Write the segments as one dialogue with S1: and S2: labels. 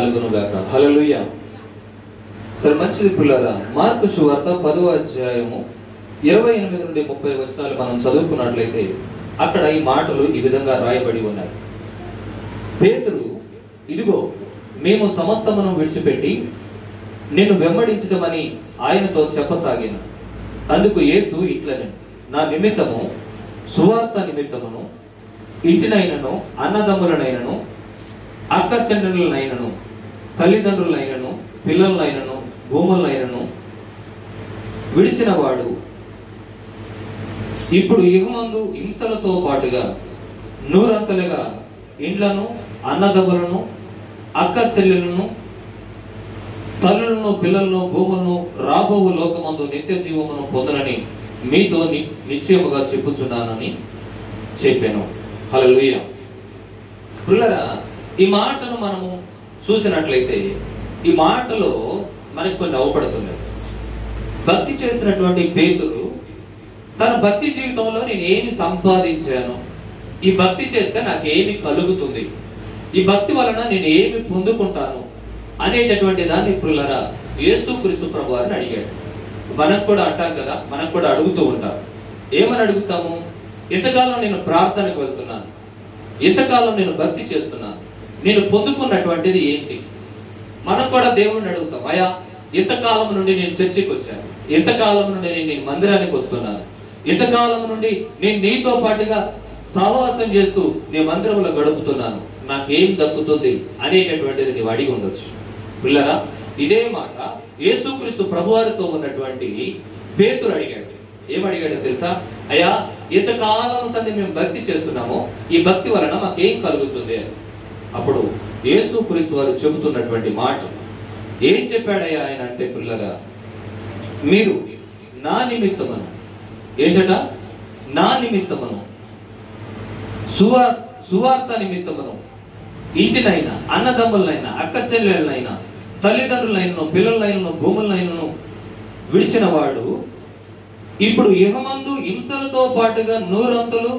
S1: హల్లెలూయా. సరే, మంచిది పిల్లరా. మార్కు సువార్త 10వ అధ్యాయము 28 నుండి 30 వచనాలు మనం చదువుకున్నట్లయితే అక్కడ ఈ మాటలు ఈ విధంగా రాయబడి ఉన్నాయి. పేతురు, ఇదిగో మేము సమస్తమును విడిచిపెట్టి నిన్ను వెంబడించదమని ఆయనతో చెప్పసాగిన. అందుకు యేసు ఇట్లనెను, నా నిమిత్తము సువార్త నిమిత్తమును ఇంటినైనను అన్నదమ్ములనైనను అక్క చెల్లెళ్ళనైనను తల్లిదండ్రులైనను పిల్లలైనను భూములైనను విడిచిన వాడు ఇప్పుడు యుగమందు హింసలతో పాటుగా నూరంతలుగా ఇండ్లను అన్నదమ్ములను అక్క చెల్లెలను తల్లులను పిల్లలను భూములను రాబో లోకమందు నిత్య జీవమును పొందనని మీతో నిశ్చయముగా చెప్పుచున్నానని చెప్పాను. హల్లెలూయా. పిల్లరా, ఈ మాటను మనము చూసినట్లయితే ఈ మాటలో మనకు కొన్ని అవపడుతున్నాయి. భక్తి చేసినటువంటి పేతురు తన భక్తి జీవితంలో నేను ఏమి సంపాదించాను, ఈ భక్తి చేస్తే నాకు ఏమి కలుగుతుంది, ఈ భక్తి వలన నేను ఏమి పొందుకుంటాను అనేటటువంటి దాన్ని పిల్లరా యేసుక్రీస్తు ప్రభువారిని అడిగాడు. మనం కూడా అంటాం కదా, మనం కూడా అడుగుతూ ఉంటాం. ఏమని అడుగుతాము? ఇంతకాలం నేను ప్రార్థనకు వెళ్తున్నాను, ఇంతకాలం నేను భక్తి చేస్తున్నాను, నేను పొందుకున్నటువంటిది ఏంటి? మనం కూడా దేవుడిని అడుగుతాం, అయ్యా ఇంతకాలం నుండి నేను చర్చికి వచ్చాను, ఇంతకాలం నుండి నేను మందిరానికి వస్తున్నాను, ఇంతకాలం నుండి నేను నీతో పాటుగా సహవాసం చేస్తూ నీ మందిరంలో గడుపుతున్నాను, నాకేం దక్కుతుంది అనేటటువంటిది నీవు అడిగి ఉండొచ్చు. పిల్లరా, ఇదే మాట యేసుక్రీస్తు ప్రభువారితో ఉన్నటువంటి పేతురు అడిగాడు. ఏమడిగాడో తెలుసా? అయ్యా ఇంతకాలం సంది మేము భక్తి చేస్తున్నామో ఈ భక్తి వలన మాకేం కలుగుతుంది అని. అప్పుడు యేసుక్రీస్తు వారు చెబుతున్నటువంటి మాట ఏం చెప్పాడయ్యా ఆయన అంటే, పిల్లరా మీరు నా నిమిత్తమును, ఏంటట? నా నిమిత్తమును సువార్త నిమిత్తమును ఇంటినైనా అన్నదమ్ములనైనా అక్క చెల్లెళ్ళనైనా తల్లిదండ్రులైనను పిల్లలైనను భూములైనను విడిచిన వాడు ఇప్పుడు యుగమందు హింసలతో పాటుగా నూరంతులు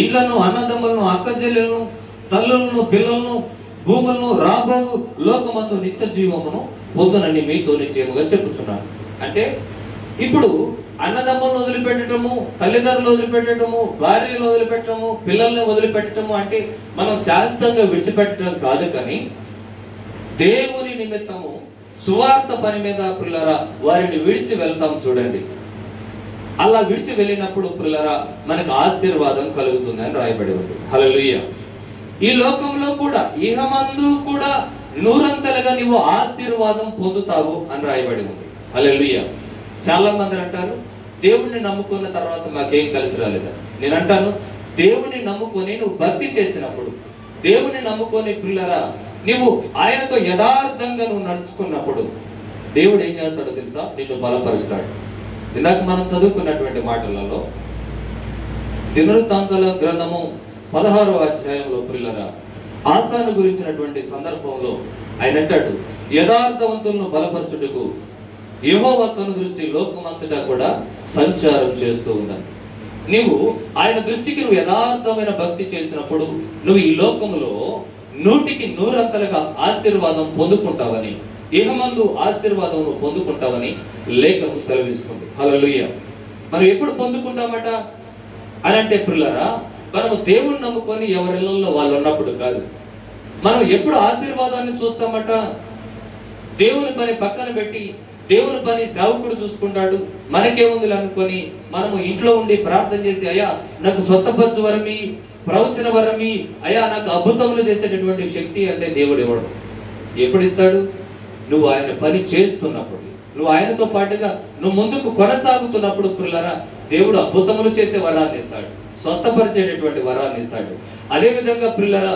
S1: ఇండ్లను అన్నదమ్ములను అక్క చెల్లెలను తల్లులను పిల్లలను భూములను రాబో లోకమందు నిత్య జీవమును పొందునని మీతో నిశ్చయముగా చెప్పుతున్నాను. అంటే ఇప్పుడు అన్నదమ్ములను వదిలిపెట్టడము, తల్లిదండ్రులు వదిలిపెట్టడము, భార్యను వదిలిపెట్టడము, పిల్లల్ని వదిలిపెట్టడము అంటే మనం శాశ్వతంగా విడిచిపెట్టడం కాదు, కానీ దేవుని నిమిత్తము సువార్త పని మీద పిల్లరా వారిని విడిచి వెళ్తాం చూడండి. అలా విడిచి వెళ్ళినప్పుడు పిల్లరా మనకు ఆశీర్వాదం కలుగుతుంది అని రాయబడి ఉంది. హల్లెలూయా. ఈ లోకంలో కూడా ఇహమందు కూడా నూరంతలుగా నీవు ఆశీర్వాదం పొందుతావు అని రాయబడి ఉంది. హల్లెలూయా. చాలా మంది అంటారు, దేవుణ్ణి నమ్ముకున్న తర్వాత మాకేం కలిసి రాలేదా? నేను అంటాను, దేవుణ్ణి నమ్ముకొని నువ్వు భక్తి చేసినప్పుడు, దేవుణ్ణి నమ్ముకొని పిల్లరా నువ్వు ఆయనతో యథార్థంగా నువ్వు నడుచుకున్నప్పుడు దేవుడు ఏం చేస్తాడో తెలుసా? నిన్ను బలపరుస్తాడు. ఇందాక మనం చదువుకున్నటువంటి మాటలలో దినవృత్తాంతాల గ్రంథము 16వ అధ్యాయంలో పిల్లరా ఆసాను గురించినటువంటి సందర్భంలో ఆయన అంటాడు, యథార్థవంతులను బలపరచుటకు యెహోవా తన దృష్టి లోకమంతటా కూడా సంచారం చేస్తూ ఉందని. నీవు ఆయన దృష్టికి నువ్వు యథార్థమైన భక్తి చేసినప్పుడు నువ్వు ఈ లోకంలో 100కి 100 ఆశీర్వాదం పొందుకుంటావని, ఇహమందు ఆశీర్వాదం నువ్వు పొందుకుంటావని లేఖనం సెలవిస్తుంది. హల్లెలూయా. మనం ఎప్పుడు పొందుకుంటామట అని అంటే పిల్లరా మనము దేవుణ్ణి నమ్ముకొని ఎవరిళ్ళల్లో వాళ్ళు ఉన్నప్పుడు కాదు. మనం ఎప్పుడు ఆశీర్వాదాన్ని చూస్తామట? దేవుని పని పక్కన పెట్టి దేవుని పని సేవకుడు చూసుకుంటాడు, మనకేముంది అనుకొని మనము ఇంట్లో ఉండి ప్రార్థన చేసి అయ్యా నాకు స్వస్థపరచు వరమి, ప్రవచన వరమి, అయ్యా నాకు అద్భుతములు చేసేటటువంటి శక్తి అంటే దేవుడు ఇవ్వడు. ఎప్పుడు ఇస్తాడు? నువ్వు ఆయన పని చేస్తున్నప్పుడు, నువ్వు ఆయనతో పాటుగా నువ్వు ముందుకు కొనసాగుతున్నప్పుడు పిల్లరా దేవుడు అద్భుతములు చేసే వరాన్ని ఇస్తాడు, స్వస్థపరిచేటటువంటి వరాన్ని ఇస్తాడు. అదే విధంగా పిల్లరా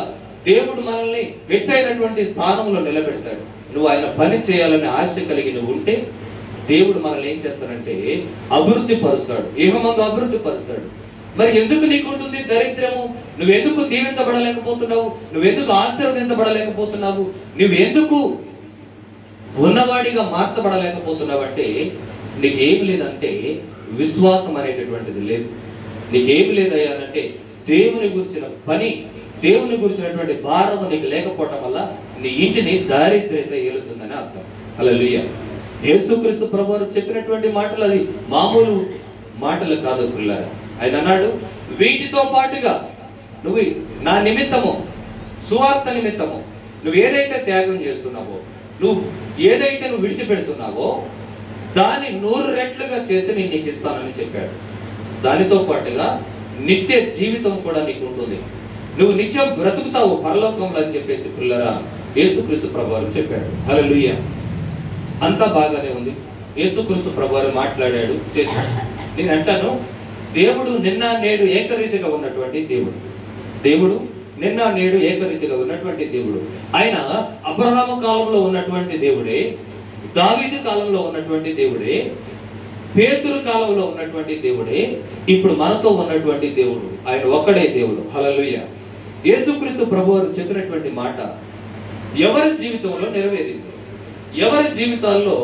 S1: దేవుడు మనల్ని హెచ్చైనటువంటి స్థానంలో నిలబెడతాడు. నువ్వు ఆయన పని చేయాలనే ఆశ కలిగి నువ్వు ఉంటే దేవుడు మనల్ని ఏం చేస్తాడంటే అభివృద్ధి పరుస్తాడు, ఇహమందు అభివృద్ధి పరుస్తాడు. మరి ఎందుకు నీకుంటుంది దరిద్రము? నువ్వెందుకు దీవించబడలేకపోతున్నావు? నువ్వెందుకు ఆశీర్వదించబడలేకపోతున్నావు? నువ్వెందుకు ఉన్నవాడిగా మార్చబడలేకపోతున్నావు అంటే నీకేమి లేదంటే విశ్వాసం అనేటటువంటిది లేదు. నీకేమి లేదయ్యానంటే దేవుని గురించిన పని దేవుని గురించినటువంటి భారం నీకు లేకపోవటం వల్ల నీ ఇంటిని దారిద్ర్యత ఏలుతుందని అర్థం. హల్లెలూయా. యేసుక్రీస్తు ప్రభువు చెప్పినటువంటి మాటలు అది మామూలు మాటలు కాదు పిల్లరా. ఆయన అన్నాడు, వీటితో పాటుగా నువ్వు నా నిమిత్తము, సువార్త నిమిత్తము నువ్వు ఏదైతే త్యాగం చేస్తున్నావో, నువ్వు ఏదైతే నువ్వు విడిచిపెడుతున్నావో దాన్ని 100 రెట్లుగా చేసి నేను నీకు ఇస్తానని చెప్పాడు. దానితో పాటుగా నిత్య జీవితం కూడా నీకు ఉంటుంది. నువ్వు నిత్యం బ్రతుకుతావు పరలోకంలో అని చెప్పేసి పిల్లరా యేసుక్రీస్తు ప్రభువు చెప్పాడు. హల్లెలూయా. అంతా బాగానే ఉంది. యేసుక్రీస్తు ప్రభువు మాట్లాడాడు, చేశాడు. నేను అంటాను, దేవుడు నిన్న నేడు ఏకరీతిగా ఉన్నటువంటి దేవుడు. దేవుడు నిన్న నేడు ఏకరీతిగా ఉన్నటువంటి దేవుడు. ఆయన అబ్రహాము కాలంలో ఉన్నటువంటి దేవుడే, దావీదు కాలంలో ఉన్నటువంటి దేవుడే, పేతురు కాలంలో ఉన్నటువంటి దేవుడే, ఇప్పుడు మనతో ఉన్నటువంటి దేవుడు. ఆయన ఒక్కడే దేవుడు. హల్లెలూయా. యేసుక్రీస్తు ప్రభువు చెప్పినటువంటి మాట ఎవరి జీవితంలో నెరవేరింది? ఎవరి జీవితాల్లో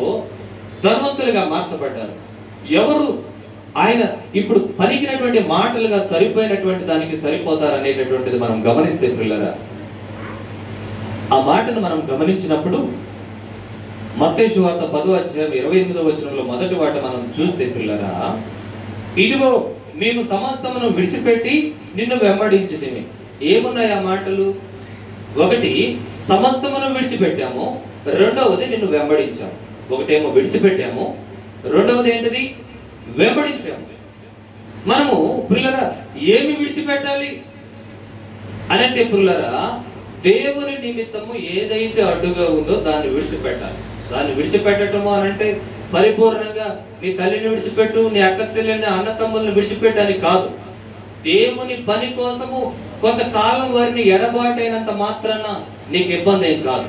S1: ధనవంతులుగా మార్చబడ్డారు? ఎవరు ఆయన ఇప్పుడు పలికినటువంటి మాటలుగా సరిపోయినటువంటి దానికి సరిపోతారు అనేటటువంటిది మనం గమనిస్తే పిల్లరా, ఆ మాటను మనం గమనించినప్పుడు మత్తయి సువార్త 10వ అధ్యాయం 28వ వచనంలో మొదటి మాట మనం చూస్తే పిల్లరా, ఇదిగో మేము సమస్తమును విడిచిపెట్టి నిన్ను వెంబడించితిమి. ఏమున్నాయి ఆ మాటలు? ఒకటి సమస్తమును విడిచిపెట్టాము, రెండవది నిన్ను వెంబడించాము. ఒకటేమో విడిచిపెట్టాము, రెండవది ఏంటిది? వెంబడించాము. మనము పిల్లరా ఏమి విడిచిపెట్టాలి అనంటే పిల్లరా, దేవుని నిమిత్తము ఏదైతే అడ్డుగా ఉందో దాన్ని విడిచిపెట్టాలి. దాన్ని విడిచిపెట్టడము అనంటే పరిపూర్ణంగా నీ తల్లిని విడిచిపెట్టు, నీ అక్క చెల్లెల్ని, అన్న తమ్ముల్ని విడిచిపెట్టాలి కాదు. దేవుని పని కోసము కొంతకాలం వారిని ఎడబాటైనంత మాత్రాన నీకు ఇబ్బంది ఏం కాదు.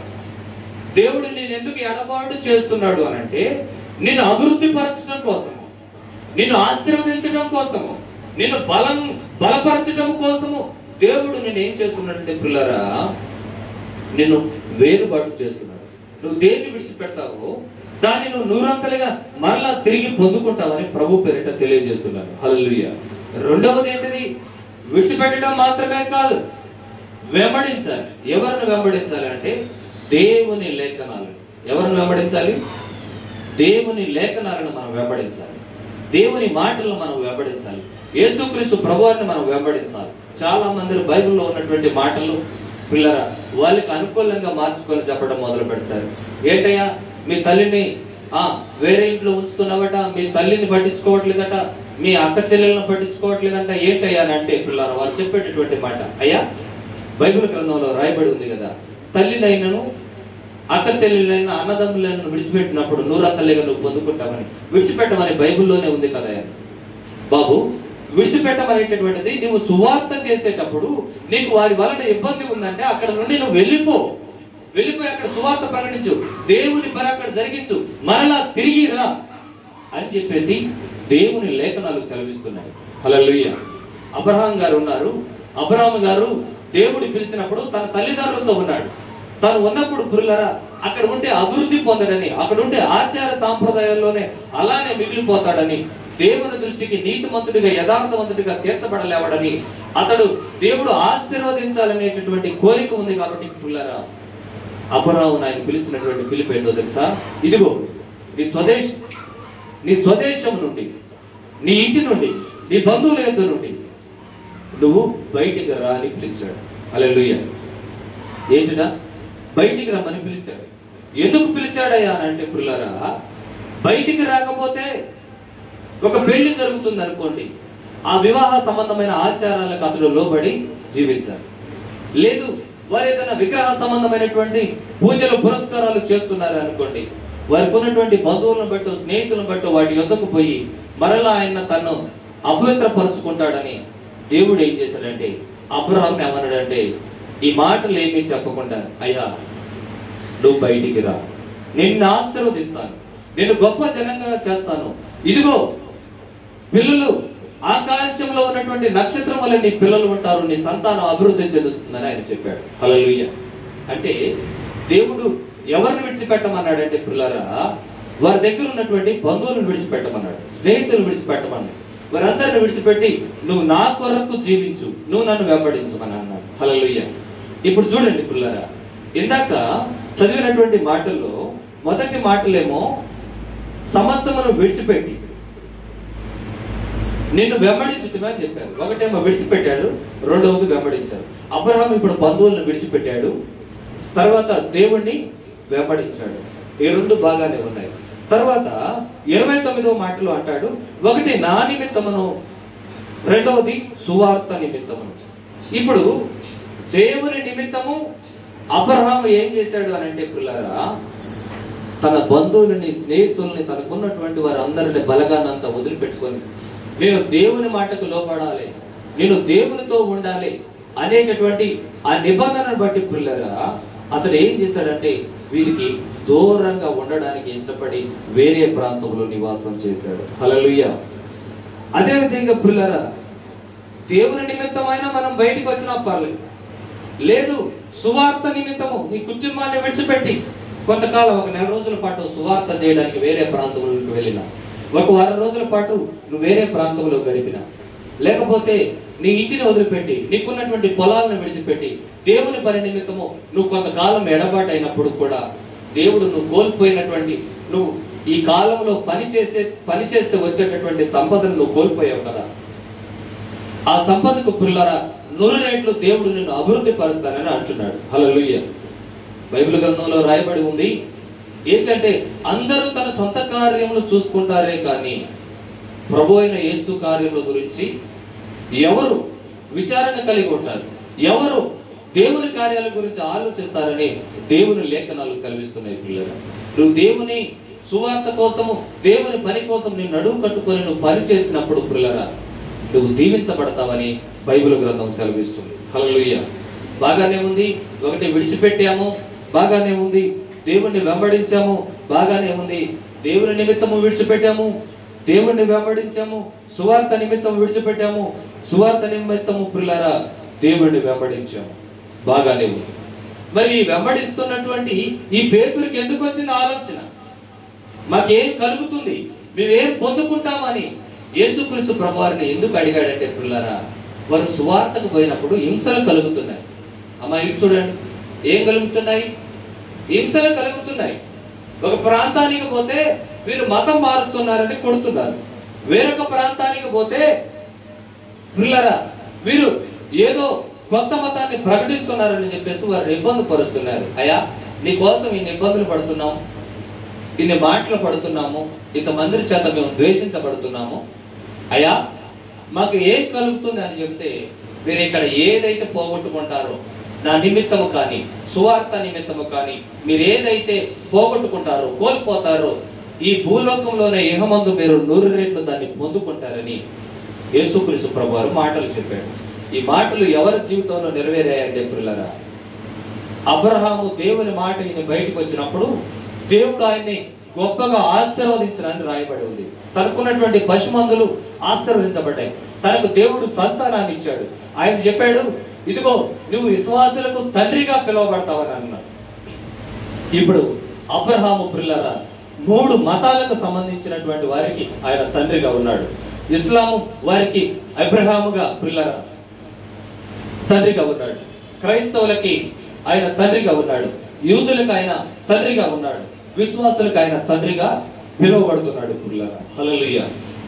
S1: దేవుడు నేను ఎందుకు ఎడబాటు చేస్తున్నాడు అనంటే నిన్ను అభివృద్ధి పరచడం కోసము, నిన్ను ఆశీర్వదించడం కోసము, నిన్ను బలపరచడం కోసము దేవుడు నేను ఏం చేస్తున్నాడంటే పిల్లరా, నిన్ను వేరుబాటు చేస్తున్నాడు. నువ్వు దేన్ని విడిచిపెడతావో దాన్ని నువ్వు 100 మరలా తిరిగి పొందుకుంటావని ప్రభు పేరిట తెలియజేస్తున్నాను. హల్లెలూయా. రెండవది ఏంటిది? విడిచిపెట్టడం మాత్రమే కాదు, వెంబడించాలి. ఎవరిని వెంబడించాలి అంటే దేవుని లేఖనాలను. ఎవరిని వెంబడించాలి? దేవుని లేఖనాలను మనం వెంబడించాలి. దేవుని మాటలను మనం వెంబడించాలి. యేసుక్రీస్తు ప్రభువుని మనం వెంబడించాలి. చాలా మంది బైబిల్లో ఉన్నటువంటి మాటలు పిల్లరా వాళ్ళకి అనుకూలంగా మార్చుకొని చెప్పడం మొదలు పెడతారు. ఏంటయ్యా మీ తల్లిని వేరే ఇంట్లో ఉంచుతున్నావట, మీ తల్లిని పట్టించుకోవట్లేదట, మీ అక్క చెల్లెలను పట్టించుకోవట్లేదంట. ఏంటయ్యా అని అంటే పిల్లరా వాళ్ళు చెప్పేటటువంటి మాట, అయ్యా బైబిల్ గ్రంథంలో రాయబడి ఉంది కదా, తల్లినైనను అక్క చెల్లెలైన అన్నదమ్ములను విడిచిపెట్టినప్పుడు 100 నువ్వు పొందుకుంటామని, విడిచిపెట్టమని బైబిల్లోనే ఉంది కదా బాబు. విడిచిపెట్టమనేటటువంటిది నువ్వు సువార్త చేసేటప్పుడు నీకు వారి వలన ఇబ్బంది ఉందంటే అక్కడ నుండి నువ్వు వెళ్ళిపోయి అక్కడ సువార్త ప్రకటించు, దేవుని పని అక్కడ జరిగించు, మరలా తిరిగి రా అని చెప్పేసి దేవుని లేఖనాలు సెలవిస్తున్నాయి. హల్లెలూయా. అబ్రహాం గారు ఉన్నారు. అబ్రహాం గారు దేవుడు పిలిచినప్పుడు తన తల్లిదండ్రులతో ఉన్నాడు. తను ఉన్నప్పుడు పురులరా అక్కడ ఉంటే అభివృద్ధి పొందడని, అక్కడ ఉంటే ఆచార సాంప్రదాయాల్లోనే అలానే మిగిలిపోతాడని, దేవుని దృష్టికి నీతిమంతుడిగా యథార్థవంతుడిగా తీర్చబడలేవడని, అతడు దేవుడు ఆశీర్వదించాలనేటటువంటి కోరిక ఉంది కాబట్టి పురులరా అబ్రహాము ఆయన పిలిచినటువంటి పిలుపు ఏంటో తెలుసా? ఇదిగో నీ స్వదేశం నుండి, నీ ఇంటి నుండి, నీ బంధువుల యొద్ద నుండి నువ్వు బయటికి రా అని పిలిచాడు. హల్లెలూయా. ఏంటిదా? బయటికి రమ్మని పిలిచాడు. ఎందుకు పిలిచాడయ్యా అని అంటే పిల్లరా, బయటికి రాకపోతే ఒక పెళ్లి జరుగుతుంది అనుకోండి, ఆ వివాహ సంబంధమైన ఆచారాలకు అతడు లోబడి జీవించాలి. లేదు వారు ఏదైనా విగ్రహ సంబంధమైనటువంటి పూజలు పురస్కారాలు చేస్తున్నారు అనుకోండి, వారికి ఉన్నటువంటి బంధువులను బట్టి స్నేహితులను బట్టి వాటి యొద్దకు పోయి మరలా ఆయన తను అపవిత్రపరుచుకుంటాడని దేవుడు ఏం చేశాడంటే అబ్రహాం ఏమన్నాడంటే ఈ మాటలు ఏమీ చెప్పకుండా, అయ్యా నువ్వు బయటికి రా, నిన్ను ఆశీర్వదిస్తాను, నేను గొప్ప జనంగా చేస్తాను, ఇదిగో పిల్లలు ఆకాశంలో ఉన్నటువంటి నక్షత్రం వల్ల నీ పిల్లలు ఉంటారు, నీ సంతానం అభివృద్ధి చెందుతుందని ఆయన చెప్పాడు. హల్లెలూయా. అంటే దేవుడు ఎవరిని విడిచిపెట్టమన్నాడంటే పిల్లరా, వారి దగ్గర ఉన్నటువంటి బంధువులను విడిచిపెట్టమన్నాడు, స్నేహితులను విడిచిపెట్టమన్నాడు. వారందరిని విడిచిపెట్టి నువ్వు నా కొరకు జీవించు, నువ్వు నన్ను వెంబడించమని అన్నాడు. హల్లెలూయా. ఇప్పుడు చూడండి పిల్లరా, ఇందాక చదివినటువంటి మాటల్లో మొదటి మాటలేమో సమస్తమును విడిచిపెట్టి నిన్ను వెంబడించుతున్నా అని చెప్పారు. ఒకటేమో విడిచిపెట్టాడు, రెండవది వెంబడించారు. అబ్రహాం ఇప్పుడు బంధువులను విడిచిపెట్టాడు, తర్వాత దేవుణ్ణి వెంబడించాడు. ఈ రెండు బాగానే ఉన్నాయి. తర్వాత 29వ మాటలో అంటాడు, ఒకటి నా నిమిత్తమును, రెండవది సువార్త నిమిత్తమును. ఇప్పుడు దేవుని నిమిత్తము అబ్రహాం ఏం చేశాడు అని అంటే పిల్లరా, తన బంధువులని, స్నేహితుల్ని, తనకున్నటువంటి వారందరిని బలగానంతా వదిలిపెట్టుకొని నేను దేవుని మాటకు లోపడాలి, నేను దేవునితో ఉండాలి అనేటటువంటి ఆ నిబంధనను బట్టి పిల్లరా అతడు ఏం చేశాడంటే వీరికి దూరంగా ఉండడానికి ఇష్టపడి వేరే ప్రాంతంలో నివాసం చేశాడు. హల్లెలూయా. అదేవిధంగా పిల్లరా, దేవుని నిమిత్తమైనా మనం బయటికి వచ్చినా పర్లేదు, లేదు సువార్త నిమిత్తము నీ కుటుంబాన్ని విడిచిపెట్టి కొంతకాలం, ఒక నెల రోజుల పాటు సువార్త చేయడానికి వేరే ప్రాంతంలోకి వెళ్ళినా, ఒక వారం రోజుల పాటు నువ్వు వేరే ప్రాంతంలో గడిపినా, లేకపోతే నీ ఇంటిని వదిలిపెట్టి నీకున్నటువంటి పొలాలను విడిచిపెట్టి దేవుని పని నిమిత్తము నువ్వు కొంతకాలం ఎడబాటు అయినప్పుడు కూడా దేవుడు నువ్వు కోల్పోయినటువంటి, నువ్వు ఈ కాలంలో పని చేస్తే వచ్చేటటువంటి సంపదను నువ్వు కోల్పోయావు కదా, ఆ సంపదకు పిల్లరా 100 రెట్లు దేవుడు నిన్ను అభివృద్ధి పరుస్తానని అంటున్నాడు. హల్లెలూయా. బైబిల్ గ్రంథంలో రాయబడి ఉంది ఏంటంటే అందరూ తన సొంత కార్యములు చూసుకుంటారే కానీ ప్రభు అయిన యేసు కార్యముల గురించి ఎవరు విచారణ కలిగి ఉంటారు, ఎవరు దేవుని కార్యాల గురించి ఆలోచిస్తారని దేవుని లేఖనాలు సెలవిస్తున్నాయి. పిల్లలు, నువ్వు దేవుని సువార్త కోసము, దేవుని పని కోసం నీ నడుము కట్టుకొని నువ్వు పని చేసినప్పుడు పిల్లరా నువ్వు దీవించబడతావని బైబిల్ గ్రంథం సెలవిస్తుంది. హల్లెలూయా. బాగానే ఉంది, ఒకటి విడిచిపెట్టాము, బాగానే ఉంది, దేవుణ్ణి వెంబడించాము, బాగానే ఉంది, దేవుని నిమిత్తము విడిచిపెట్టాము, దేవుణ్ణి వెంబడించాము, సువార్త నిమిత్తం విడిచిపెట్టాము, సువార్త నిమిత్తము పిల్లరా దేవుణ్ణి వెంబడించాము, బాగానే ఉంది. మరి ఈ వెంబడిస్తున్నటువంటి ఈ పేతురుకి ఎందుకు వచ్చింది ఆలోచన? మాకేం కలుగుతుంది, మేమేం పొందుకుంటామని యేసుక్రీస్తు ప్రభువారిని ఎందుకు అడిగాడంటే పిల్లరా, వారు సువార్తకు పోయినప్పుడు హింసలు కలుగుతున్నాయి. అమ్మా ఇటు చూడండి, ఏం కలుగుతున్నాయి? హింసలు కలుగుతున్నాయి. ఒక ప్రాంతానికి పోతే వీరు మతం మారుస్తున్నారని కొడుతున్నారు, వేరొక ప్రాంతానికి పోతే పిల్లరా వీరు ఏదో కొత్త మతాన్ని ప్రకటిస్తున్నారని చెప్పేసి వారు ఇబ్బంది పరుస్తున్నారు. అయ్యా నీ కోసం ఇన్ని ఇబ్బందులు పడుతున్నాం, ఇన్ని మాటలు పడుతున్నాము, ఇంతమంది చేత మేము ద్వేషించబడుతున్నాము, అయ్యా మాకు ఏం కలుగుతుంది అని చెప్తే మీరు ఇక్కడ ఏదైతే పోగొట్టుకుంటారో నా నిమిత్తము కానీ సువార్త నిమిత్తము కానీ మీరు ఏదైతే పోగొట్టుకుంటారో కోల్పోతారో ఈ భూలోకంలోనే ఇహమందు మీరు 100 రెట్లు దాన్ని పొందుకుంటారని యేసుక్రీస్తు ప్రభువారు మాటలు చెప్పాడు. ఈ మాటలు ఎవరి జీవితంలో నెరవేరాయంటే పిల్లరా, అబ్రహాము దేవుని మాట ఈయన బయటకు వచ్చినప్పుడు దేవుడు ఆయన్ని గొప్పగా ఆశీర్వదించడానికి రాయబడి ఉంది. తనకున్నటువంటి పశుమందులు ఆశీర్వదించబడ్డాయి, తనకు దేవుడు సంతానాన్ని ఇచ్చాడు. ఆయన చెప్పాడు, ఇదిగో నువ్వు విశ్వాసులకు తండ్రిగా పిలువబడతావని అన్నాడు. ఇప్పుడు అబ్రహాము పిల్లరా 3 మతాలకు సంబంధించినటువంటి వారికి ఆయన తండ్రిగా ఉన్నాడు. ఇస్లాము వారికి అబ్రహాముగా పిల్లరా తండ్రిగా ఉన్నాడు, క్రైస్తవులకి ఆయన తండ్రిగా ఉన్నాడు, యూదులకు ఆయన తండ్రిగా ఉన్నాడు, విశ్వాసులకు ఆయన తండ్రిగా పిలువబడుతున్నాడు పిల్లరా. హల్లెలూయా.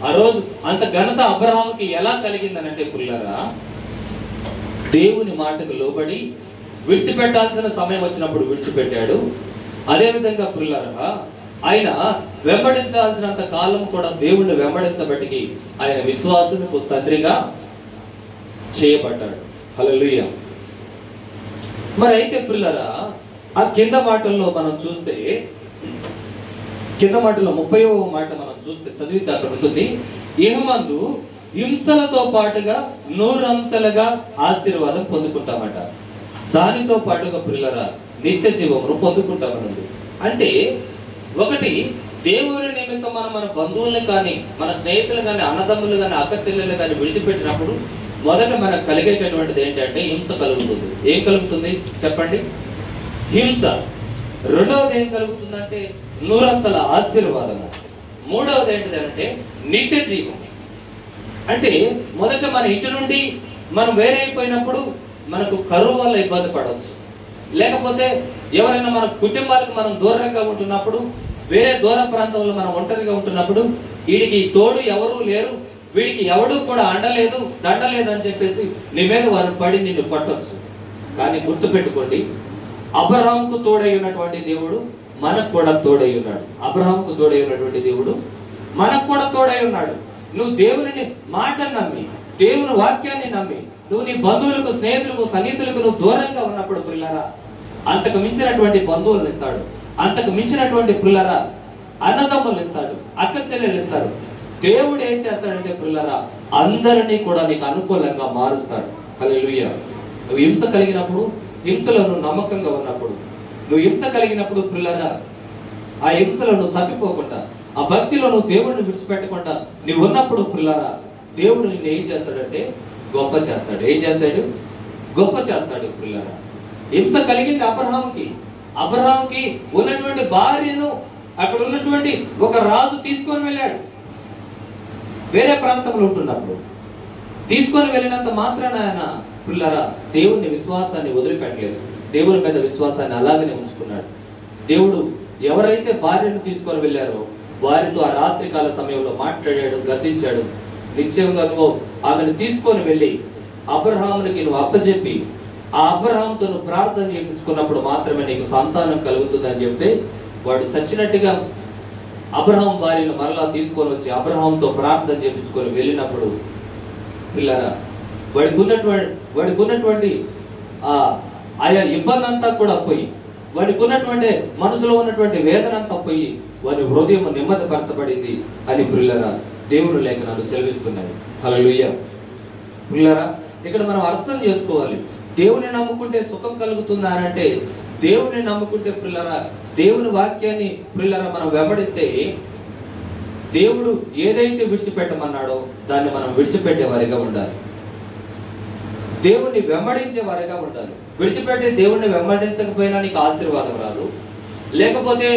S1: ఆ రోజు అంత ఘనత అబ్రహాముకి ఎలా కలిగిందనంటే పిల్లరా, దేవుని మాటకు లోబడి విడిచిపెట్టాల్సిన సమయం వచ్చినప్పుడు విడిచిపెట్టాడు. అదేవిధంగా పిల్లరా ఆయన వెంబడించాల్సినంత కాలం కూడా దేవుణ్ణి వెంబడించబట్టి ఆయన విశ్వాసులకు తండ్రిగా చేయబడ్డాడు. హల్లెలూయా. మరి అయితే పిల్లరా ఆ కింద మాటల్లో మనం చూస్తే, కింద మాటలో 30వ మాట మనం చూస్తే చదివితే అక్కడ ఉంటుంది, ఇహమందు హింసలతో పాటుగా 100 అంతలుగా ఆశీర్వాదం పొందుకుంటామట, దానితో పాటుగా పిల్లరా నిత్య జీవమును పొందుకుంటామన్నది. అంటే ఒకటి దేవుని నిమిత్తం మన బంధువుల్ని కానీ మన స్నేహితులు కానీ అన్నదమ్ములు కానీ అక్క చెల్లెలు కానీ విడిచిపెట్టినప్పుడు మొదట మనకు కలిగేటటువంటిది ఏంటంటే హింస కలుగుతుంది. ఏం కలుగుతుంది చెప్పండి? హింస. రెండవది ఏం కలుగుతుందంటే 100 అంతల ఆశీర్వాదము. మూడవది ఏంటిదంటే నిత్య జీవం. అంటే మొదట మన ఇంటి నుండి మనం వేరే అయిపోయినప్పుడు మనకు కరువు వల్ల ఇబ్బంది పడవచ్చు, లేకపోతే ఎవరైనా మన కుటుంబాలకు మనం దూరంగా ఉంటున్నప్పుడు, వేరే దూర ప్రాంతంలో మనం ఒంటరిగా ఉంటున్నప్పుడు, వీడికి తోడు ఎవరూ లేరు, వీడికి ఎవడూ కూడా అండలేదు దండలేదు అని చెప్పేసి నీ మీద వారు పడి నిన్ను కొట్టవచ్చు. కానీ గుర్తుపెట్టుకోండి, అబ్రహాముకు తోడై ఉన్నటువంటి దేవుడు మనకు కూడా తోడై ఉన్నాడు. అబ్రహాముకు తోడై ఉన్నటువంటి దేవుడు మనకు కూడా తోడై ఉన్నాడు. నువ్వు దేవుని మాటను నమ్మి, దేవుని వాక్యాన్ని నమ్మి, నువ్వు నీ బంధువులకు, స్నేహితులకు, సన్నిహితులకు నువ్వు దూరంగా ఉన్నప్పుడు పిల్లరా, అంతకు మించినటువంటి బంధువులను ఇస్తాడు, అంతకు మించినటువంటి పిల్లరా అన్నదమ్ములు ఇస్తాడు, అక్క చెల్లెలు ఇస్తారు. దేవుడు ఏం చేస్తాడంటే పిల్లరా, అందరినీ కూడా నీకు అనుకూలంగా మారుస్తాడు. హల్లెలూయా. నువ్వు హింస కలిగినప్పుడు, హింసలో నువ్వు నమ్మకంగా ఉన్నప్పుడు, నువ్వు హింస కలిగినప్పుడు పిల్లరా, ఆ హింసలో నువ్వు తప్పిపోకుండా, ఆ భక్తిలో నువ్వు దేవుడిని విడిచిపెట్టకుండా నువ్వు ఉన్నప్పుడు పిల్లరా, దేవుడు నిన్ను ఏం చేస్తాడంటే గొప్ప చేస్తాడు. ఏం చేస్తాడు? గొప్ప చేస్తాడు పిల్లరా. హింస కలిగింది అబ్రహాముకి ఉన్నటువంటి భార్యను అక్కడ ఉన్నటువంటి ఒక రాజు తీసుకొని వెళ్ళాడు. వేరే ప్రాంతంలో ఉంటున్నప్పుడు తీసుకొని వెళ్ళినంత మాత్రాన ఆయన పిల్లరా దేవుని విశ్వాసాన్ని వదిలిపెట్టలేదు. దేవుని మీద విశ్వాసాన్ని అలాగనే ఉంచుకున్నాడు. దేవుడు ఎవరైతే భార్యను తీసుకొని వెళ్ళారో వారితో ఆ రాత్రి కాల సమయంలో మాట్లాడాడు, గద్దించాడు. నిశ్చయంగా నువ్వు ఆమెను తీసుకొని వెళ్ళి అబ్రహామునికి నువ్వు అప్పచెప్పి ఆ అబ్రహాముతో నువ్వు ప్రార్థన చేయించుకున్నప్పుడు మాత్రమే నీకు సంతానం కలుగుతుందని చెప్తే, వాడు చచ్చినట్టుగా అబ్రహాం భార్యను మరలా తీసుకొని వచ్చి అబ్రహాంతో ప్రార్థన చేయించుకొని వెళ్ళినప్పుడు పిల్లరా, వాడికి ఉన్నటువంటి ఆయా ఇబ్బంది అంతా కూడా పోయి, వాడికి ఉన్నటువంటి మనసులో ఉన్నటువంటి వేదన అంతా పోయి వారి హృదయం నెమ్మదిపరచబడింది అని పిల్లరా దేవుని లేఖనాలు సెలవిస్తున్నాయి. హల్లెలూయా. పిల్లరా, ఇక్కడ మనం అర్థం చేసుకోవాలి, దేవుని నమ్ముకుంటే సుఖం కలుగుతుందా అంటే, దేవుని నమ్ముకుంటే పిల్లరా, దేవుని వాక్యాన్ని పిల్లరా మనం వెంబడిస్తే, దేవుడు ఏదైతే విడిచిపెట్టమన్నాడో దాన్ని మనం విడిచిపెట్టే వారిగా ఉండాలి. దేవుణ్ణి వెంబడించే వారిగా ఉండాలి. విడిచిపెట్టే దేవుణ్ణి వెంబడించకపోయినా నీకు ఆశీర్వాదం రాదు. లేకపోతే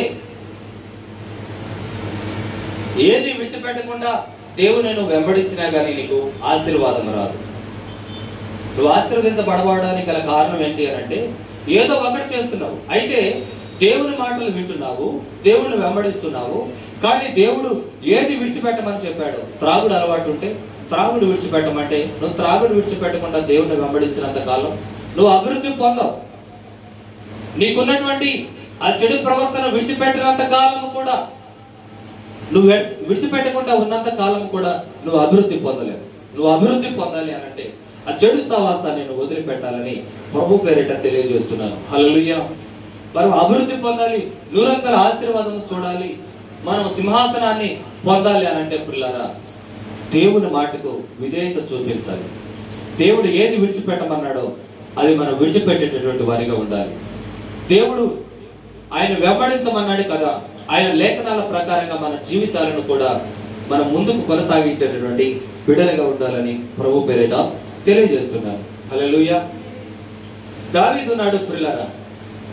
S1: ఏది విడిచిపెట్టకుండా దేవుని నువ్వు వెంబడించినా కానీ నీకు ఆశీర్వాదం రాదు. నువ్వు ఆశీర్వదించబడడానికి గల కారణం ఏంటి అని అంటే, ఏదో ఒకటి చేస్తున్నావు, అయితే దేవుని మాటలు వింటున్నావు, దేవుని వెంబడిస్తున్నావు, కానీ దేవుడు ఏది విడిచిపెట్టమని చెప్పాడు. త్రాగుడు అలవాటు ఉంటే త్రాగుడు విడిచిపెట్టమంటే, నువ్వు త్రాగుడు విడిచిపెట్టకుండా దేవుని వెంబడించినంత కాలం నువ్వు అభివృద్ధి పొందవు. నీకున్నటువంటి ఆ చెడు ప్రవర్తన విడిచిపెట్టినంత కాలం కూడా, నువ్వు విడిచిపెట్టకుండా ఉన్నంత కాలం కూడా నువ్వు అభివృద్ధి పొందలేవు. నువ్వు అభివృద్ధి పొందాలి అని అంటే ఆ చెడు సహవాసాన్ని నువ్వు వదిలిపెట్టాలని ప్రభు పేరిట తెలియజేస్తున్నాను. హల్లెలూయా. మనం అభివృద్ధి పొందాలి, నూరంతల ఆశీర్వాదం చూడాలి, మనం సింహాసనాన్ని పొందాలి అని అంటే పిల్లరా, దేవుని మాటకు విధేయత చూపించాలి. దేవుడు ఏది విడిచిపెట్టమన్నాడో అది మనం విడిచిపెట్టేటటువంటి వారిగా ఉండాలి. దేవుడు ఆయన వెంబడించమన్నాడు కదా, ఆయన లేఖనాల ప్రకారంగా మన జీవితాలను కూడా మనం ముందుకు కొనసాగించేటటువంటి బిడ్డలుగా ఉండాలని ప్రభు పేరిట తెలియజేస్తున్నాను. హల్లెలూయా. దావీదు నాడు పిల్లరా,